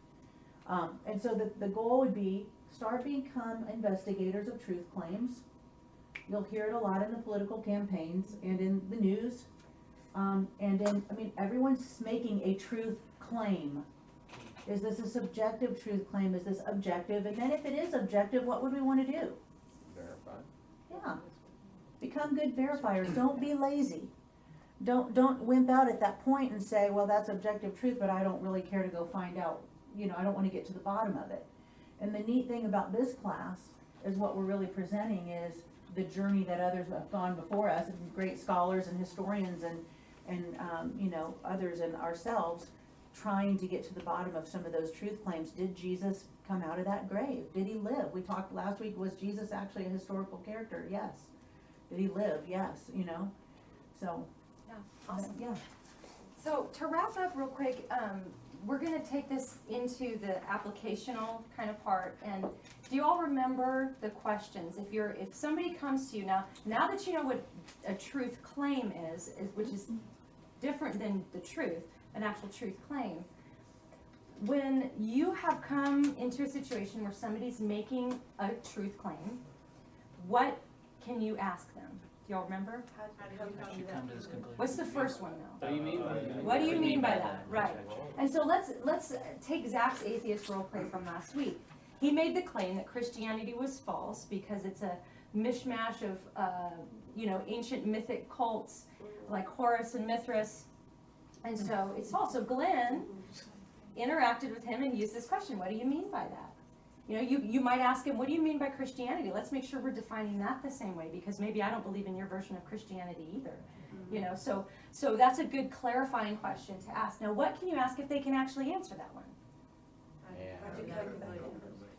And so the goal would be, become investigators of truth claims. You'll hear it a lot in the political campaigns and in the news. Everyone's making a truth claim. Is this a subjective truth claim? Is this objective? And then if it is objective, what would we want to do? Verify. Yeah. Become good verifiers. Don't be lazy. Don't wimp out at that point and say, well, that's objective truth, but I don't really care to go find out. I don't want to get to the bottom of it. And the neat thing about this class is what we're really presenting is the journey that others have gone before us, and great scholars and historians and others and ourselves, trying to get to the bottom of some of those truth claims. Did Jesus come out of that grave? Did he live? We talked last week, was Jesus actually a historical character? Yes. Did he live? Yes, so. Yeah, awesome. Yeah. So to wrap up real quick, we're gonna take this into the applicational kind of part, and do you all remember the questions? If somebody comes to you now that you know what a truth claim is which is different than the truth, an actual truth claim. When you have come into a situation where somebody's making a truth claim, what can you ask them? Do y'all remember? How did you come to this conclusion? What's the first one though? What do you mean by that? What do you mean by that? Right. And so let's take Zach's atheist role play from last week. He made the claim that Christianity was false because it's a mishmash of ancient mythic cults like Horus and Mithras, and so it's false. So Glenn interacted with him and used this question: what do you mean by that? You might ask him, what do you mean by Christianity? Let's make sure we're defining that the same way, because maybe I don't believe in your version of Christianity either. So that's a good clarifying question to ask. Now, what can you ask if they can actually answer that one?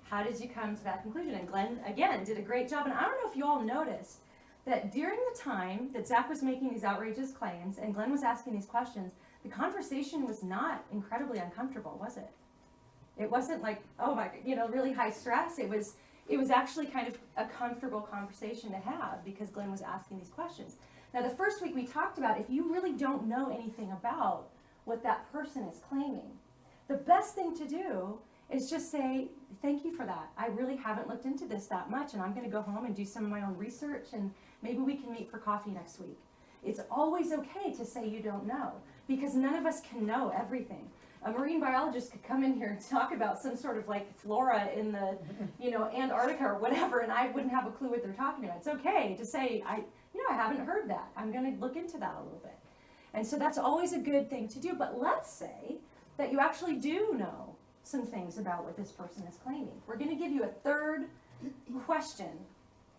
How did you come to that conclusion? And Glenn, again, did a great job. And I don't know if you all noticed that during the time that Zach was making these outrageous claims and Glenn was asking these questions, the conversation was not incredibly uncomfortable, was it? It wasn't like, oh my, really high stress. It was actually kind of a comfortable conversation to have because Glenn was asking these questions. Now, the first week we talked about if you really don't know anything about what that person is claiming, the best thing to do is just say, thank you for that. I really haven't looked into this that much, and I'm going to go home and do some of my own research, and maybe we can meet for coffee next week. It's always okay to say you don't know, because none of us can know everything. a marine biologist could come in here and talk about some sort of like flora in the, Antarctica or whatever, and I wouldn't have a clue what they're talking about. It's okay to say, I haven't heard that. I'm going to look into that a little bit. And so that's always a good thing to do. But let's say that you actually do know some things about what this person is claiming. We're going to give you a third question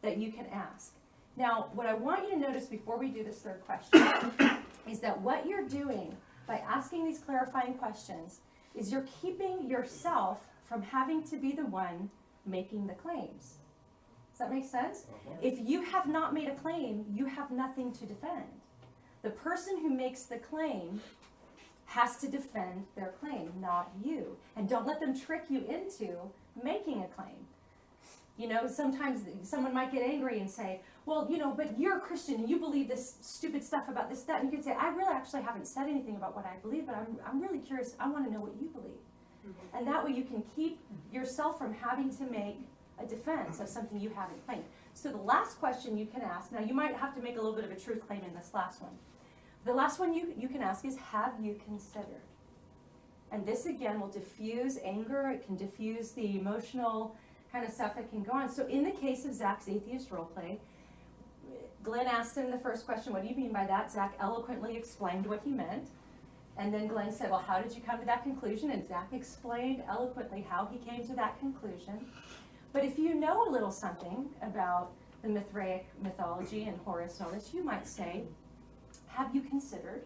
that you can ask. Now, what I want you to notice before we do this third question is that what you're doing by asking these clarifying questions is you're keeping yourself from having to be the one making the claims. Does that make sense? If you have not made a claim, you have nothing to defend. The person who makes the claim has to defend their claim, not you. And don't let them trick you into making a claim. Sometimes someone might get angry and say, well, but you're a Christian and you believe this stupid stuff about this, that. And you can say, I really actually haven't said anything about what I believe, but I'm really curious. I want to know what you believe. Mm-hmm. And that way you can keep yourself from having to make a defense of something you haven't claimed. So the last question you can ask, now you might have to make a little bit of a truth claim in this last one. The last one you can ask is, have you considered? And this again will diffuse anger. It can diffuse the emotional kind of stuff that can go on. So in the case of Zach's atheist role play, Glenn asked him the first question, what do you mean by that? Zach eloquently explained what he meant. And then Glenn said, well, how did you come to that conclusion? And Zach explained eloquently how he came to that conclusion. But if you know a little something about the Mithraic mythology and Horus Heroes, you might say, have you considered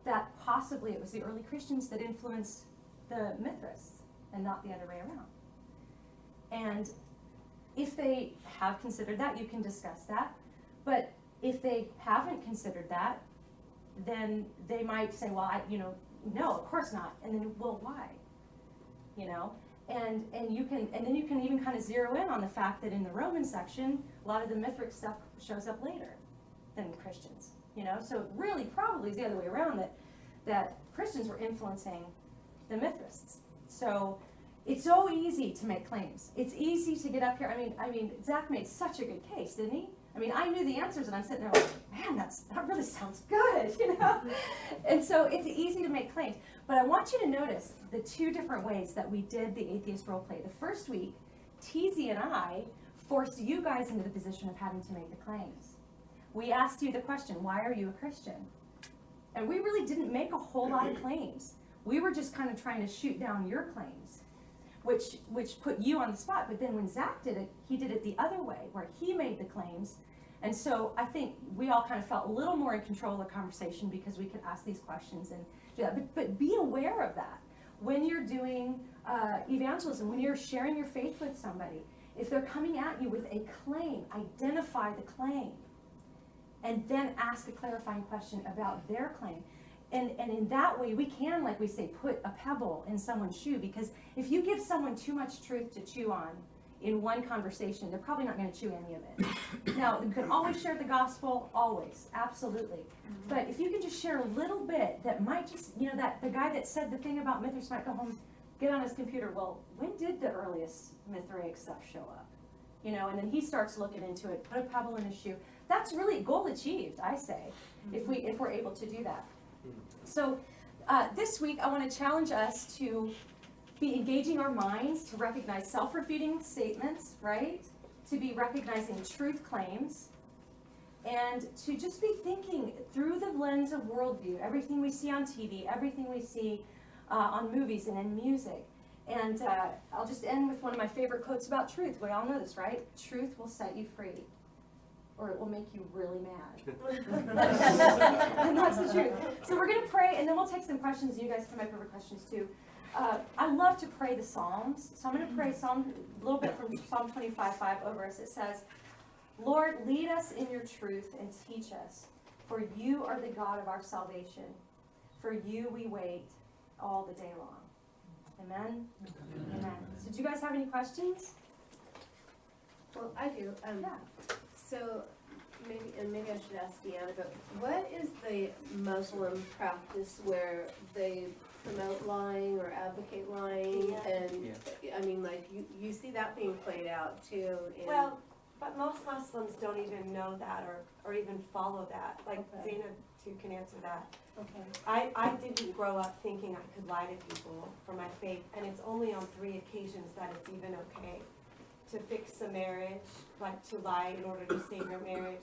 that possibly it was the early Christians that influenced the Mithrists and not the other way around? And if they have considered that, you can discuss that. But if they haven't considered that, then they might say, well, no, of course not. And then, well, why? And then you can even kind of zero in on the fact that in the Roman section, a lot of the Mithric stuff shows up later than Christians. So it really probably is the other way around, that Christians were influencing the Mithrists. So it's so easy to make claims. It's easy to get up here. I mean, Zach made such a good case, didn't he? I knew the answers, and I'm sitting there like, man, that really sounds good, And so it's easy to make claims. But I want you to notice the two different ways that we did the atheist role play. The first week, Teasy and I forced you guys into the position of having to make the claims. We asked you the question, why are you a Christian? And we really didn't make a whole lot of claims. We were just kind of trying to shoot down your claims, which put you on the spot. But then when Zach did it, he did it the other way, where he made the claims. And so I think we all kind of felt a little more in control of the conversation because we could ask these questions and do that. But be aware of that. When you're doing evangelism, when you're sharing your faith with somebody, if they're coming at you with a claim, identify the claim. And then ask a clarifying question about their claim. And in that way, we can, like we say, put a pebble in someone's shoe, because if you give someone too much truth to chew on in one conversation, they're probably not going to chew any of it. Now, you can always share the gospel, always, absolutely. But if you can just share a little bit that might just, that the guy that said the thing about Mithras might go home, get on his computer, well, when did the earliest Mithraic stuff show up? And then he starts looking into it, put a pebble in his shoe. That's really goal achieved, I say, if we're able to do that. So this week, I want to challenge us to be engaging our minds to recognize self-refuting statements, right? To be recognizing truth claims, and to just be thinking through the lens of worldview, everything we see on TV, everything we see on movies and in music. And I'll just end with one of my favorite quotes about truth. We all know this, right? Truth will set you free, or it will make you really mad. And that's the truth. So we're going to pray, and then we'll take some questions. You guys can make over questions too. I love to pray the Psalms. So I'm going to pray a little bit from Psalm 25:5 over us. It says, Lord, lead us in your truth and teach us, for you are the God of our salvation. For you we wait all the day long. Amen? Amen. So do you guys have any questions? Well, I do. Yeah. So maybe I should ask Deanna, but what is the Muslim practice where they promote lying or advocate lying? Yeah. And I mean, like you see that being played out too. Well, but most Muslims don't even know that or even follow that. Like Zainab too can answer that. Okay. I didn't grow up thinking I could lie to people for my faith, and it's only on 3 occasions that it's even okay to fix a marriage, like to lie in order to save your marriage.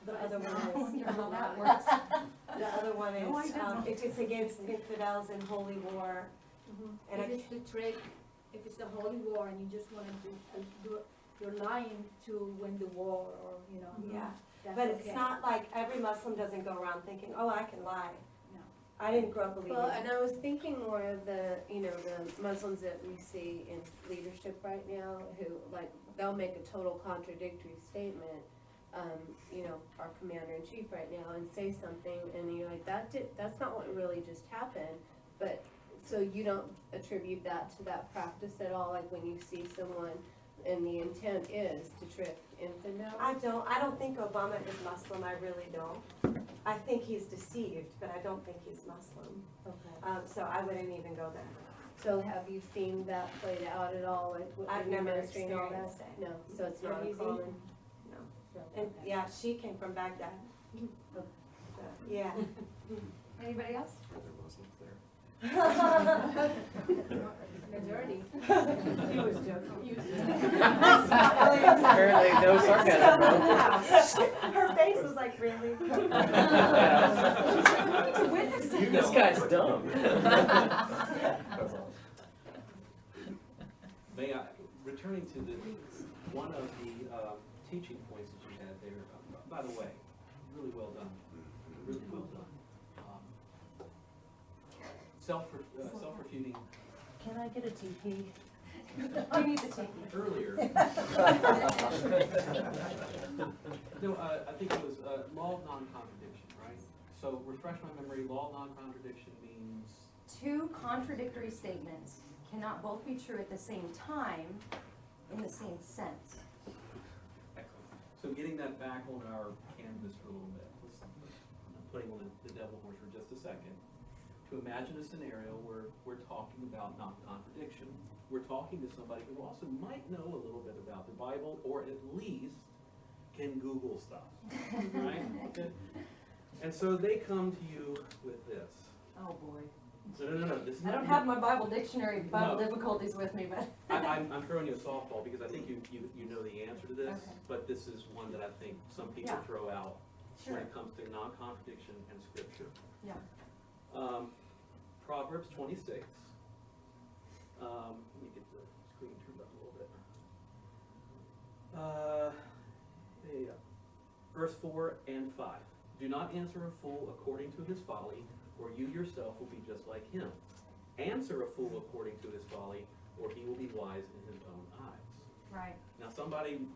The other one is, how that works. The other one No, I is, didn't know. if it's against infidels and holy war. And If it's the trick, if it's a holy war and you just wanna you're lying to win the war, or, you know. Yeah, that's but okay. it's not like every Muslim doesn't go around thinking, oh, I can lie. No. I didn't grow up believing. Well, and I was thinking more of the, you know, the Muslims that we see in leadership right now, who, like, they'll make a total contradictory statement, you know, our commander-in-chief right now, and say something, and you're like, that's not what really just happened, but, so you don't attribute that to that practice at all, like when you see someone, and the intent is to trick infidels? I don't think Obama is Muslim, I really don't. I think he's deceived, but I don't think he's Muslim. Okay. So I wouldn't even go there. So have you seen that played out at all, like with I've the never ministry and all that? experienced it. No, so it's not Have you seen? common? No. And, yeah, she came from Baghdad. So, yeah. Anybody else? Majority. He was joking. Apparently no sarcasm, though. Her face was like, really? This guy's dumb. May I, returning to one of the teaching points that you had there, by the way, really well done, really well done. Self-refuting. Can I get a TP? You need the TP. Earlier. No, I think it was law of non-contradiction, right? So refresh my memory, law of non-contradiction means? 2 contradictory statements cannot both be true at the same time in the same sense. Excellent. So getting that back on our canvas for a little bit, I'm putting on the devil horse for just a second, to imagine a scenario where we're talking about non-contradiction. We're talking to somebody who also might know a little bit about the Bible, or at least can Google stuff, right? Okay. And so they come to you with this. Oh, boy. No. This is I don't not- have my Bible dictionary, Bible No. difficulties with me, but. I'm throwing you a softball because I think you know the answer to this, Okay. but this is one that I think some people Yeah. throw out Sure. when it comes to non-contradiction and scripture. Yeah. Proverbs 26. Let me get the screen turned up a little bit. Yeah. Verse 4 and 5. Do not answer a fool according to his folly, or you yourself will be just like him. Answer a fool according to his folly, or he will be wise in his own eyes. Right. Now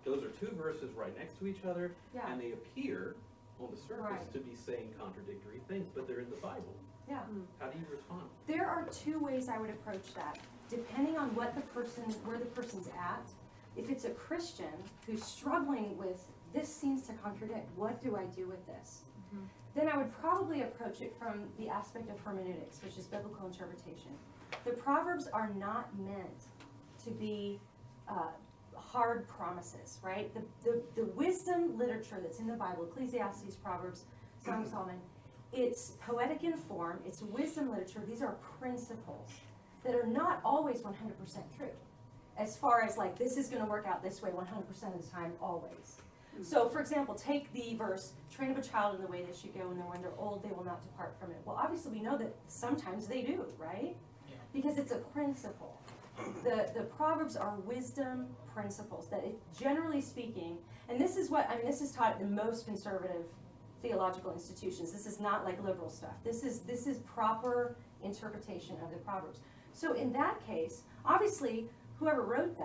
those are 2 verses right next to each other, Yeah. and they appear on the surface Right. to be saying contradictory things, but they're in the Bible. Yeah. How do you respond? There are 2 ways I would approach that, depending on where the person's at. If it's a Christian who's struggling with, this seems to contradict, what do I do with this? Then I would probably approach it from the aspect of hermeneutics, which is biblical interpretation. The Proverbs are not meant to be hard promises, right? The wisdom literature that's in the Bible, Ecclesiastes, Proverbs, Song of Solomon, it's poetic in form, it's wisdom literature. These are principles that are not always 100% true. As far as like, this is gonna work out this way 100% of the time, always. So for example, take the verse, train up a child in the way they should go, and then when they're old, they will not depart from it. Well, obviously we know that sometimes they do, right? Yeah. Because it's a principle. The Proverbs are wisdom principles that, generally speaking, and this is taught at the most conservative theological institutions. This is not like liberal stuff. This is proper interpretation of the Proverbs. So in that case, obviously, whoever wrote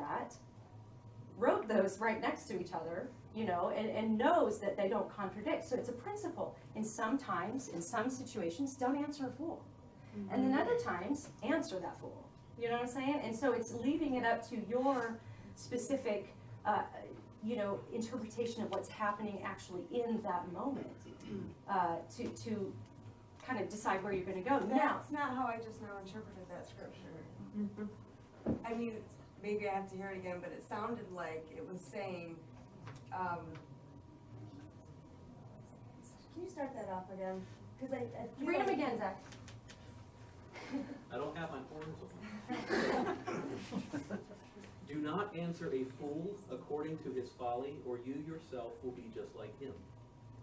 those right next to each other, you know, and knows that they don't contradict. So it's a principle. And sometimes, in some situations, don't answer a fool. And then other times, answer that fool. You know what I'm saying? And so it's leaving it up to your specific, interpretation of what's happening actually in that moment to kind of decide where you're going to go. Now, That's not how I just now interpreted that scripture. I mean, maybe I have to hear it again, but it sounded like it was saying, Can you start that off again? Cause I feel Read them like- again, Zach. I don't have my horns on. Do not answer a fool according to his folly, or you yourself will be just like him.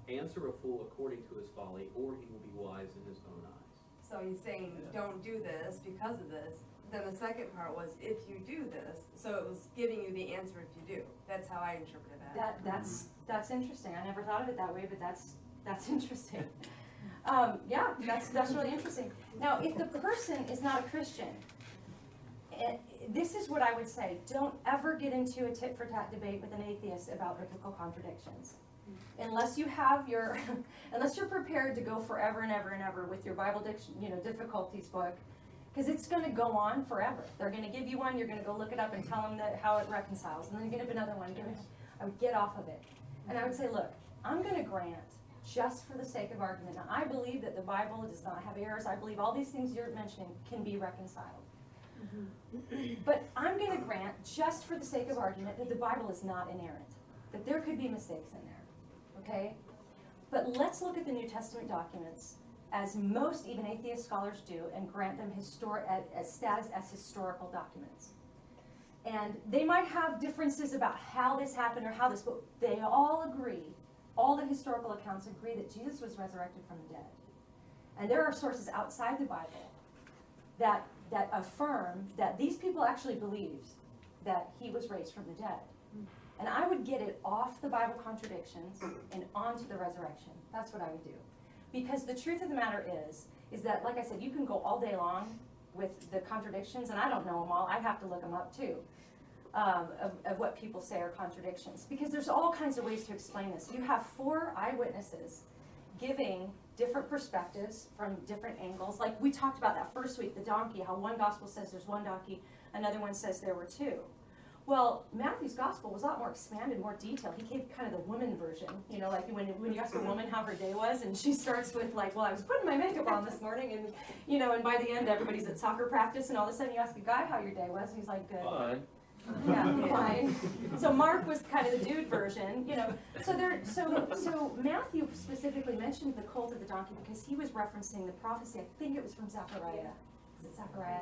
Answer a fool according to his folly, or he will be wise in his own eyes. So he's saying, don't do this because of this. Then the second part was, if you do this, so it was giving you the answer if you do. That's how I interpreted that. That's interesting. I never thought of it that way, but that's interesting. Yeah, that's really interesting. Now, if the person is not a Christian, this is what I would say: don't ever get into a tit for tat debate with an atheist about biblical contradictions, unless you have your, unless you're prepared to go forever and ever and ever with your Bible difficulties book. Because it's going to go on forever. They're going to give you one, you're going to go look it up and tell them how it reconciles. And then you're going to give another one. I would get off of it. And I would say, look, I'm going to grant, just for the sake of argument. Now, I believe that the Bible does not have errors. I believe all these things you're mentioning can be reconciled. But I'm going to grant, just for the sake of argument, that the Bible is not inerrant. That there could be mistakes in there. Okay? But let's look at the New Testament documents, as most even atheist scholars do, and grant them as status as historical documents. And they might have differences about how this happened or how this, but they all agree, all the historical accounts agree that Jesus was resurrected from the dead. And there are sources outside the Bible that affirm that these people actually believed that he was raised from the dead. And I would get it off the Bible contradictions and onto the resurrection. That's what I would do. Because the truth of the matter is that, like I said, you can go all day long with the contradictions, and I don't know them all. I have to look them up too, of what people say are contradictions. Because there's all kinds of ways to explain this. You have 4 eyewitnesses giving different perspectives from different angles. Like we talked about that first week, the donkey, how one gospel says there's 1 donkey, another one says there were 2. Well, Matthew's gospel was a lot more expanded, more detailed. He gave kind of the woman version, like when you ask a woman how her day was, and she starts with like, well, I was putting my makeup on this morning, and and by the end everybody's at soccer practice, and all of a sudden you ask a guy how your day was, and he's like, good. Fine. Yeah, fine. So Mark was kind of the dude version, So Matthew specifically mentioned the colt of the donkey because he was referencing the prophecy. I think it was from Zechariah. Is it Zechariah?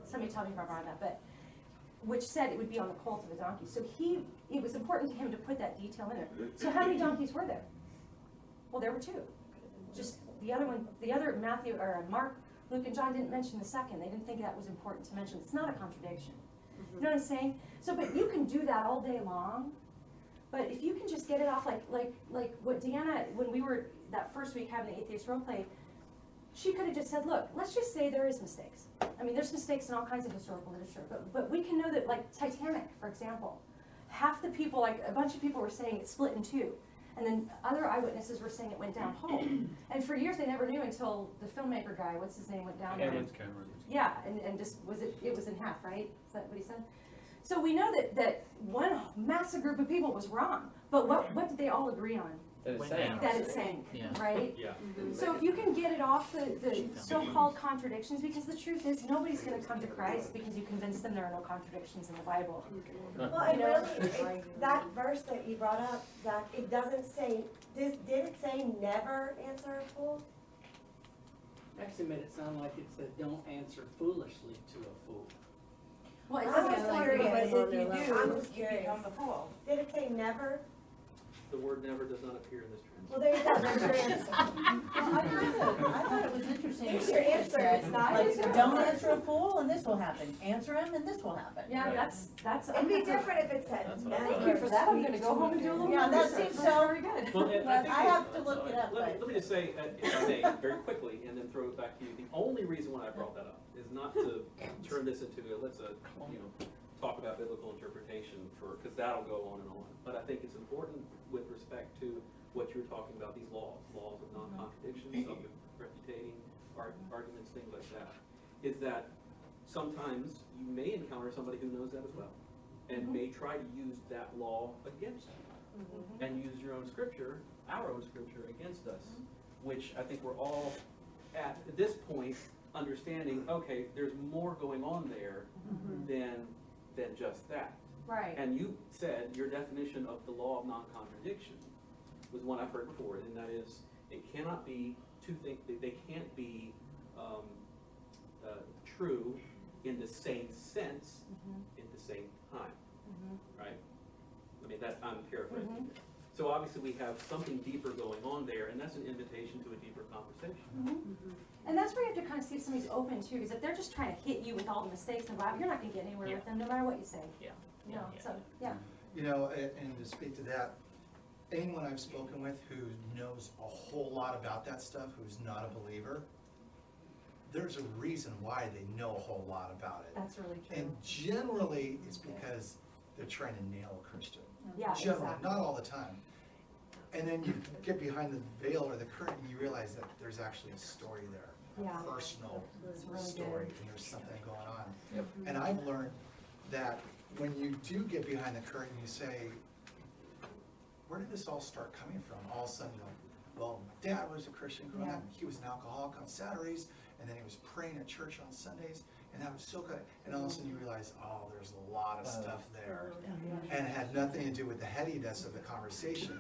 Somebody tell me if I'm wrong on that, but which said it would be on the colt of a donkey. So it was important to him to put that detail in there. So how many donkeys were there? Well, there were 2. Just the other Matthew or Mark, Luke, and John didn't mention the second. They didn't think that was important to mention. It's not a contradiction. You know what I'm saying? So, but you can do that all day long. But if you can just get it off, like what Deanna, when we were that first week having the atheist role play, she could have just said, look, let's just say there is mistakes. I mean, there's mistakes in all kinds of historical literature, but we can know that, like Titanic, for example, half the people, like a bunch of people were saying it split in 2, and then other eyewitnesses were saying it went down whole. And for years they never knew until the filmmaker guy, what's his name, went down there. Yeah, and just it was in half, right? Is that what he said? So we know that one massive group of people was wrong, but what did they all agree on? That it sank, right? Yeah. So if you can get it off the so-called contradictions, because the truth is nobody's going to come to Christ because you convince them there are no contradictions in the Bible. Well, and really, that verse that you brought up, Zach, it doesn't say, did it say never answer a fool? Actually made it sound like it said, don't answer foolishly to a fool. Well, it I'm says just curious, if you do, I'm just curious. Become the fool. Did it say never? The word never does not appear in this translation. Well, there you go, there's your answer. I thought it was interesting. There's your answer, it's not. Like, don't answer a fool and this will happen. Answer him and this will happen. Yeah, that's. It'd be different if it said never. Thank you for that. I'm going to go home and do a little. Yeah, that research. seems That's so very good. Well, I have to look it up. Let me just say, if I may, very quickly, and then throw it back to you. The only reason why I brought that up is not to turn this into let's talk about biblical interpretation because that'll go on and on. But I think it's important with respect to what you're talking about, these laws of non-contradiction, self-refutating arguments, things like that, is that sometimes you may encounter somebody who knows that as well and may try to use that law against you and use your own scripture, our own scripture, against us, which I think we're all at this point understanding, okay, there's more going on there than just that. Right. And you said your definition of the law of non-contradiction was one I've heard before, and that is It cannot be two things, they can't be true in the same sense at the same time, right? I mean, that, I'm paraphrasing. So obviously we have something deeper going on there, and that's an invitation to a deeper conversation. And that's where you have to kind of see if somebody's open too, because if they're just trying to hit you with all the mistakes in the Bible, you're not gonna get anywhere with them, no matter what you say. Yeah. You know, so, yeah. You know, and to speak to that, anyone I've spoken with who knows a whole lot about that stuff, who's not a believer, there's a reason why they know a whole lot about it. That's really true. And generally, it's because they're trying to nail a Christian. Yeah, Generally, exactly. not all the time. And then you get behind the veil or the curtain, and you realize that there's actually a story there, Yeah. a personal It's really story, good. and there's something going on. Yep. And I've learned that when you do get behind the curtain, you say, where did this all start coming from? All of a sudden, you're like, well, my dad was a Christian growing up. He was an alcoholic on Saturdays, and then he was praying at church on Sundays, and that was so good. And all of a sudden you realize, oh, there's a lot of stuff there. And it had nothing to do with the headiness of the conversation.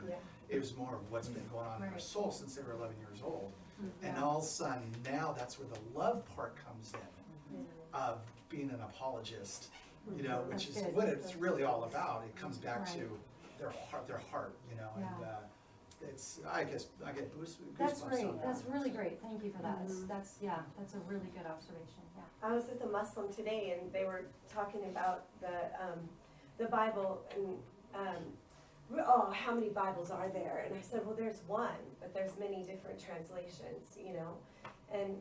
It was more of what's been going on in their soul since they were 11 years old. And all of a sudden, now that's where the love part comes in, of being an apologist, you know, which is what it's really all about. It comes back to their heart, you know, and it's, I guess, I get goosebumps. That's great, on that. that's really great, thank you for that, that's, yeah, that's a really good observation, yeah. I was with a Muslim today, and they were talking about the Bible, and oh, how many Bibles are there? And I said, well, there's one, but there's many different translations, you know. And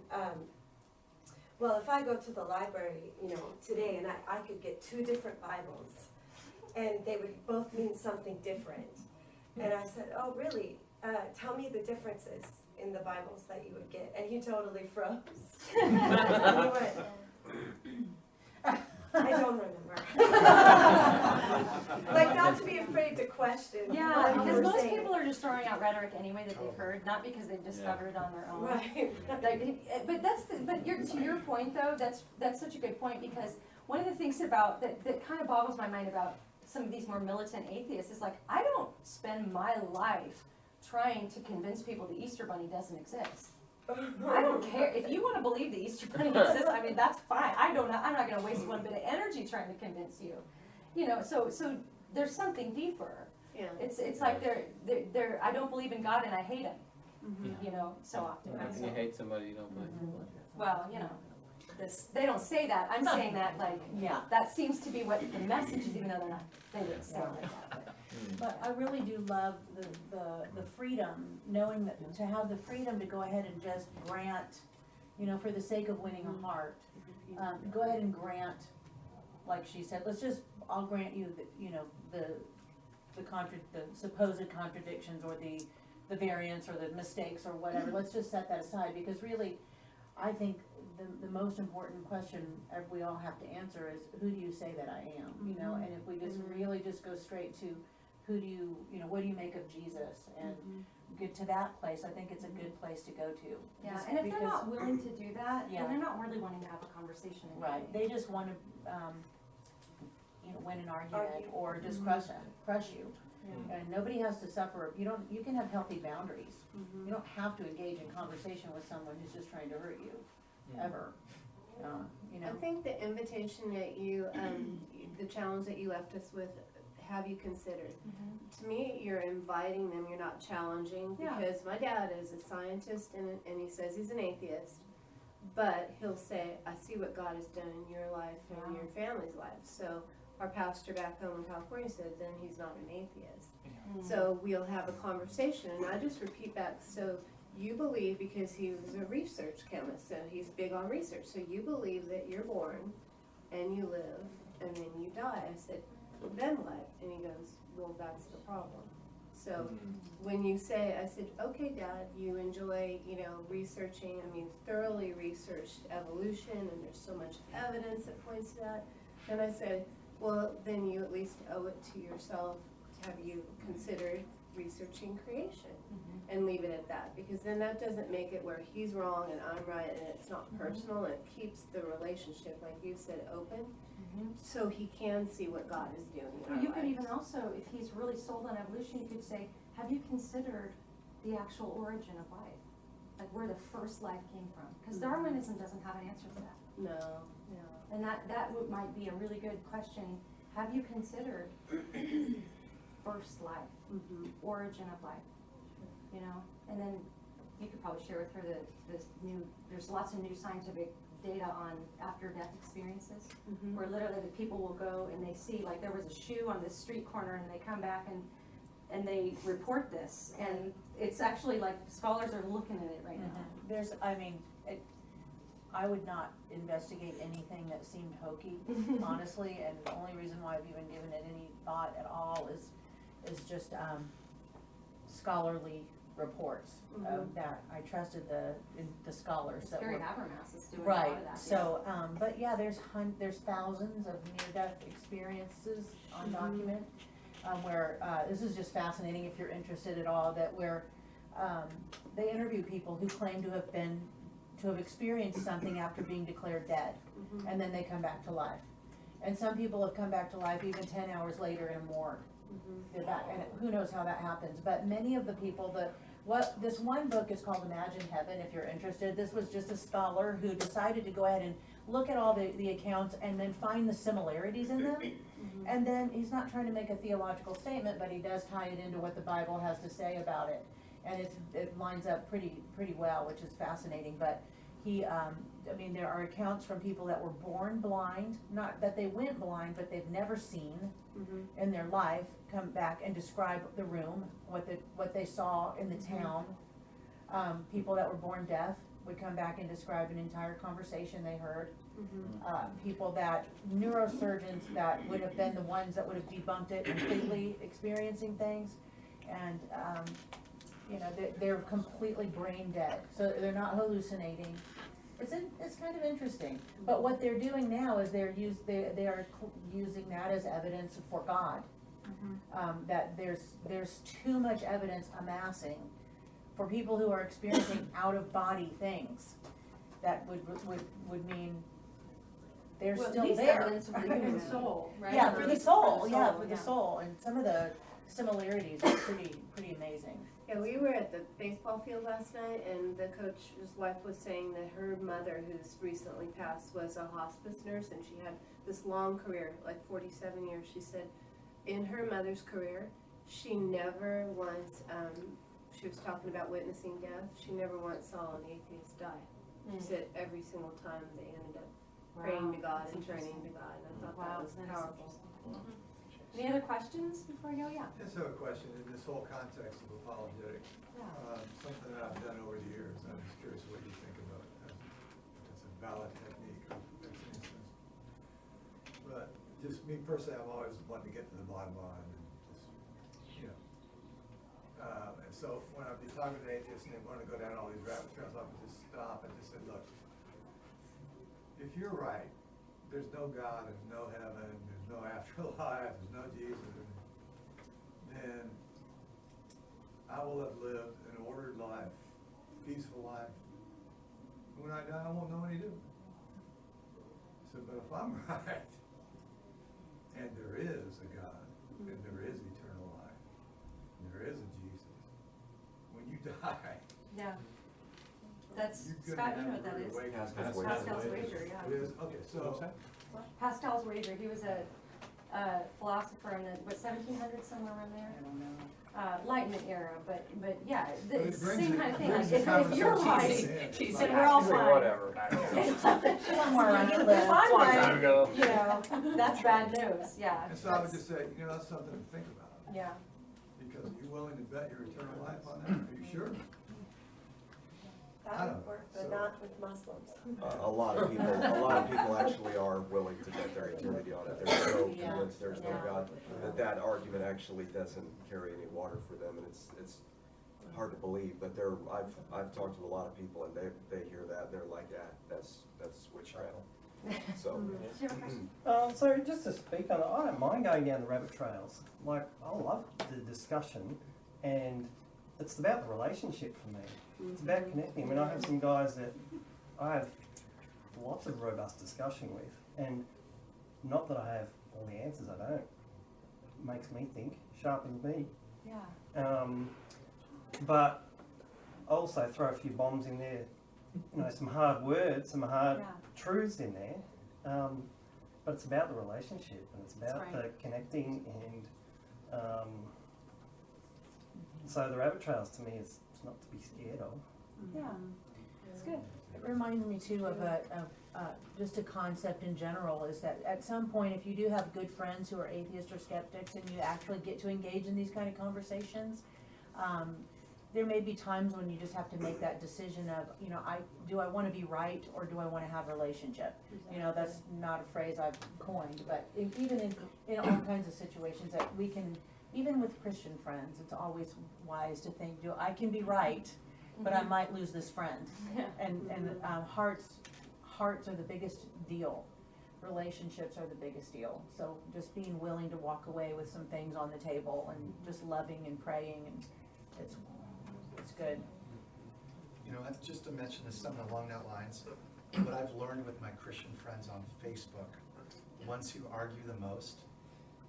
well, if I go to the library, you know, today, and I could get 2 different Bibles, and they would both mean something different. And I said, oh, really? Tell me the differences in the Bibles that you would get. And he totally froze. And he went, I don't remember. Like, not to be afraid to question. Yeah, what because you were most saying. people are just throwing out rhetoric anyway that they've heard, not because they've discovered it on their own. Right. But to your point though, that's such a good point, because one of the things about, that kind of boggles my mind about some of these more militant atheists is like, I don't spend my life trying to convince people the Easter Bunny doesn't exist. I don't care, if you wanna believe the Easter Bunny exists, I mean, that's fine, I'm not gonna waste one bit of energy trying to convince you. You know, so there's something deeper. Yeah. It's like they're, I don't believe in God and I hate him, you know, so often. How can you hate somebody you don't believe in? Well, you know, they don't say that, I'm saying that like, that seems to be what the message is, even though they didn't say it like that. But I really do love the freedom, knowing that, to have the freedom to go ahead and just grant, you know, for the sake of winning a heart, go ahead and grant, like she said, I'll grant you that, you know, the supposed contradictions or the variants or the mistakes or whatever, let's just set that aside, because really, I think the most important question we all have to answer is, who do you say that I am, you know, and if we just really just go straight to, who do you know, what do you make of Jesus, and get to that place, I think it's a good place to go to. Yeah, Just and if they're because- not willing to do that, Yeah. then they're not really wanting to have a conversation. Anyway. Right, they just wanna, you know, win an argument, Argue. or just crush you. And nobody has to suffer, you can have healthy boundaries. You don't have to engage in conversation with someone who's just trying to hurt you, ever. You know. I think the invitation that you, the challenge that you left us with, have you considered? To me, you're inviting them, you're not challenging, because my dad is a scientist and he says he's an atheist, but he'll say, I see what God has done in your life and your family's life. So our pastor back home in California said, then he's not an atheist. So we'll have a conversation, and I just repeat back, so you believe, because he was a research chemist, so he's big on research, so you believe that you're born and you live and then you die. I said, then what? And he goes, well, that's the problem. So when you say, I said, okay, Dad, you enjoy, you know, researching, I mean, thoroughly researched evolution, and there's so much evidence that points to that. And I said, well, then you at least owe it to yourself. Have you considered researching creation? And leave it at that, because then that doesn't make it where he's wrong and I'm right, and it's not personal, and it keeps the relationship, like you said, open, so he can see what God is doing in Well, our you could lives. even also, if he's really sold on evolution, you could say, have you considered the actual origin of life, like where the first life came from. Because Darwinism doesn't have an answer for that. No. And might be a really good question. Have you considered first life, origin of life? You know, and then you could probably share with her there's lots of new scientific data on after-death experiences, where literally the people will go and they see, like, there was a shoe on this street corner, and they come back and they report this, and it's actually like scholars are looking at it right now. I would not investigate anything that seemed hokey, honestly, and the only reason why I've even given it any thought at all is just scholarly reports that I trusted the scholars that Gary were. Habermas is doing a Right, lot of that. so, but yeah, there's thousands of near-death experiences on document, where, this is just fascinating if you're interested at all, that where, they interview people who claim to have experienced something after being declared dead, and then they come back to life. And some people have come back to life even 10 hours later in a morgue. And who knows how that happens, but many of the people this one book is called Imagine Heaven, if you're interested. This was just a scholar who decided to go ahead and look at all the accounts and then find the similarities in them. And then he's not trying to make a theological statement, but he does tie it into what the Bible has to say about it. And it lines up pretty well, which is fascinating. But there are accounts from people that were born blind, not that they went blind, but they've never seen in their life, come back and describe the room, what they saw in the town. People that were born deaf would come back and describe an entire conversation they heard. People neurosurgeons that would have been the ones that would have debunked it completely, experiencing things, and they're completely brain dead, so they're not hallucinating. It's kind of interesting, but what they're doing now is they are using that as evidence for God. That there's too much evidence amassing for people who are experiencing out of body things that would mean they're still there. Evidence for the human soul, right? Yeah, for the soul. The soul, and some of the similarities are pretty amazing. Yeah, we were at the baseball field last night, and the coach's wife was saying that her mother, who's recently passed, was a hospice nurse, and she had this long career, like 47 years. She said in her mother's career, she never once, she was talking about witnessing death, she never once saw an atheist die. She said every single time they ended up praying to God and turning to God, and I thought that was powerful. Any other questions before we go? Yeah. Just have a question in this whole context of apologetics. Something that I've done over the years, and I'm just curious what you think about it. It's a valid technique or it's an instance. But just me personally, I've always wanted to get to the bottom line and and so when I'd be talking to atheists and they want to go down all these rabbit trails, I would just stop and just say, look, if you're right, there's no God, there's no heaven, there's no afterlife, there's no Jesus, then I will have lived an ordered life, peaceful life. When I die, I won't know any different. So, but if I'm right, and there is a God, and there is eternal life, and there is a Jesus, when you die, That's you're Scott. gonna You know what that have is? a rude awakening. Pascal's wager. Yeah. It is, okay, so. Pascal's wager. He was a philosopher in the 1700s, somewhere around there. I don't know. Enlightenment era, but yeah, But it it's the brings same it- kind of thing. brings Like, the if you're conversation right, in. then we're all fine. Whatever. Somewhere around If there. I'm Long right, time ago. that's bad news. Yeah. And so I would just say, that's something to think about. Yeah. Because are you willing to bet your eternal life on that? Are you sure? That would work, but not with Muslims. A lot of people actually are willing to bet their eternity on it. They're so convinced there's no God that argument actually doesn't carry any water for them, and it's hard to believe. But I've talked to a lot of people, and they hear that, they're like, that's witchcraft. So. So just to speak on it, I don't mind going down the rabbit trails. Like, I love the discussion, and it's about the relationship for me. It's about connecting. I mean, I have some guys that I have lots of robust discussion with, and not that I have all the answers, I don't. It makes me think, sharpens me. Yeah. But also throw a few bombs in there, you know, some hard words, some hard truths in there. But it's about the relationship, and it's about the connecting, and so the rabbit trails to me is not to be scared of. Yeah, it's good. It reminds me too of just a concept in general, is that at some point, if you do have good friends who are atheists or skeptics and you actually get to engage in these kind of conversations, there may be times when you just have to make that decision of, you know, do I want to be right, or do I want to have a relationship? You know, that's not a phrase I've coined, but even in all kinds of situations that we can, even with Christian friends, it's always wise to think, I can be right, but I might lose this friend. And hearts are the biggest deal. Relationships are the biggest deal. So just being willing to walk away with some things on the table and just loving and praying, and it's good. You know, just to mention this, something along that lines, what I've learned with my Christian friends on Facebook, the ones who argue the most,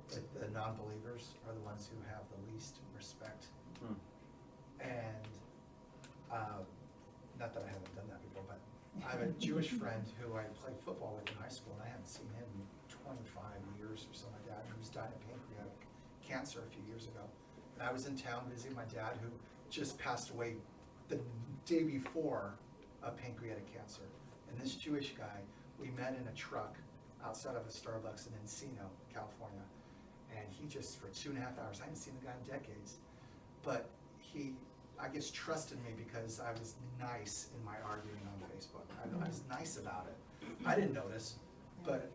the non-believers, are the ones who have the least respect. And not that I haven't done that before, but I have a Jewish friend who I played football with in high school, and I haven't seen him in 25 years or something like that. He was dying of pancreatic cancer a few years ago. And I was in town visiting my dad, who just passed away the day before of pancreatic cancer. And this Jewish guy, we met in a truck outside of a Starbucks in Encino, California. And he just, for 2.5 hours, I hadn't seen the guy in decades, but he, I guess, trusted me because I was nice in my arguing on Facebook. I was nice about it. I didn't notice, but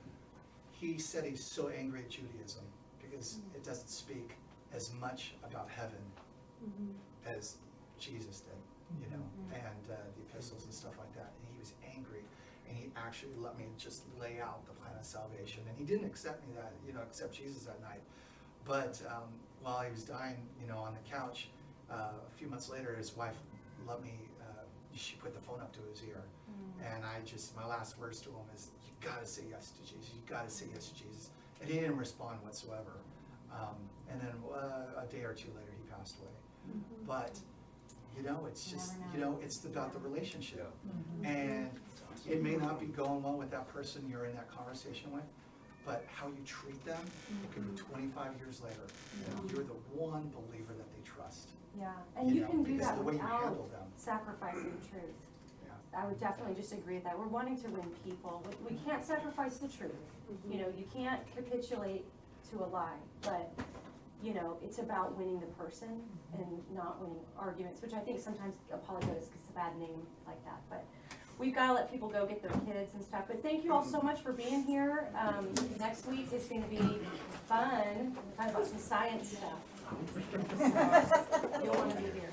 he said he's so angry at Judaism because it doesn't speak as much about heaven as Jesus did, you know, and the epistles and stuff like that. And he was angry, and he actually let me just lay out the plan of salvation. And he didn't accept me accept Jesus that night. But while he was dying, you know, on the couch, a few months later, his wife let me, she put the phone up to his ear. And my last words to him is, you gotta say yes to Jesus. You gotta say yes to Jesus. And he didn't respond whatsoever. And then a day or two later, he passed away. But, you know, it's just, you know, it's about the relationship. And it may not be going well with that person you're in that conversation with, but how you treat them, it could be 25 years later. You're the one believer that they trust. Yeah, and you can do because that the way you without handle them. sacrificing truth. I would definitely just agree with that. We're wanting to win people. We can't sacrifice the truth. You know, you can't capitulate to a lie, but, you know, it's about winning the person and not winning arguments, which I think sometimes apologetics gets a bad name like that. But we've got to let people go get their kids and stuff. But thank you all so much for being here. Next week is going to be fun. Talk about some science stuff. You'll want to be here.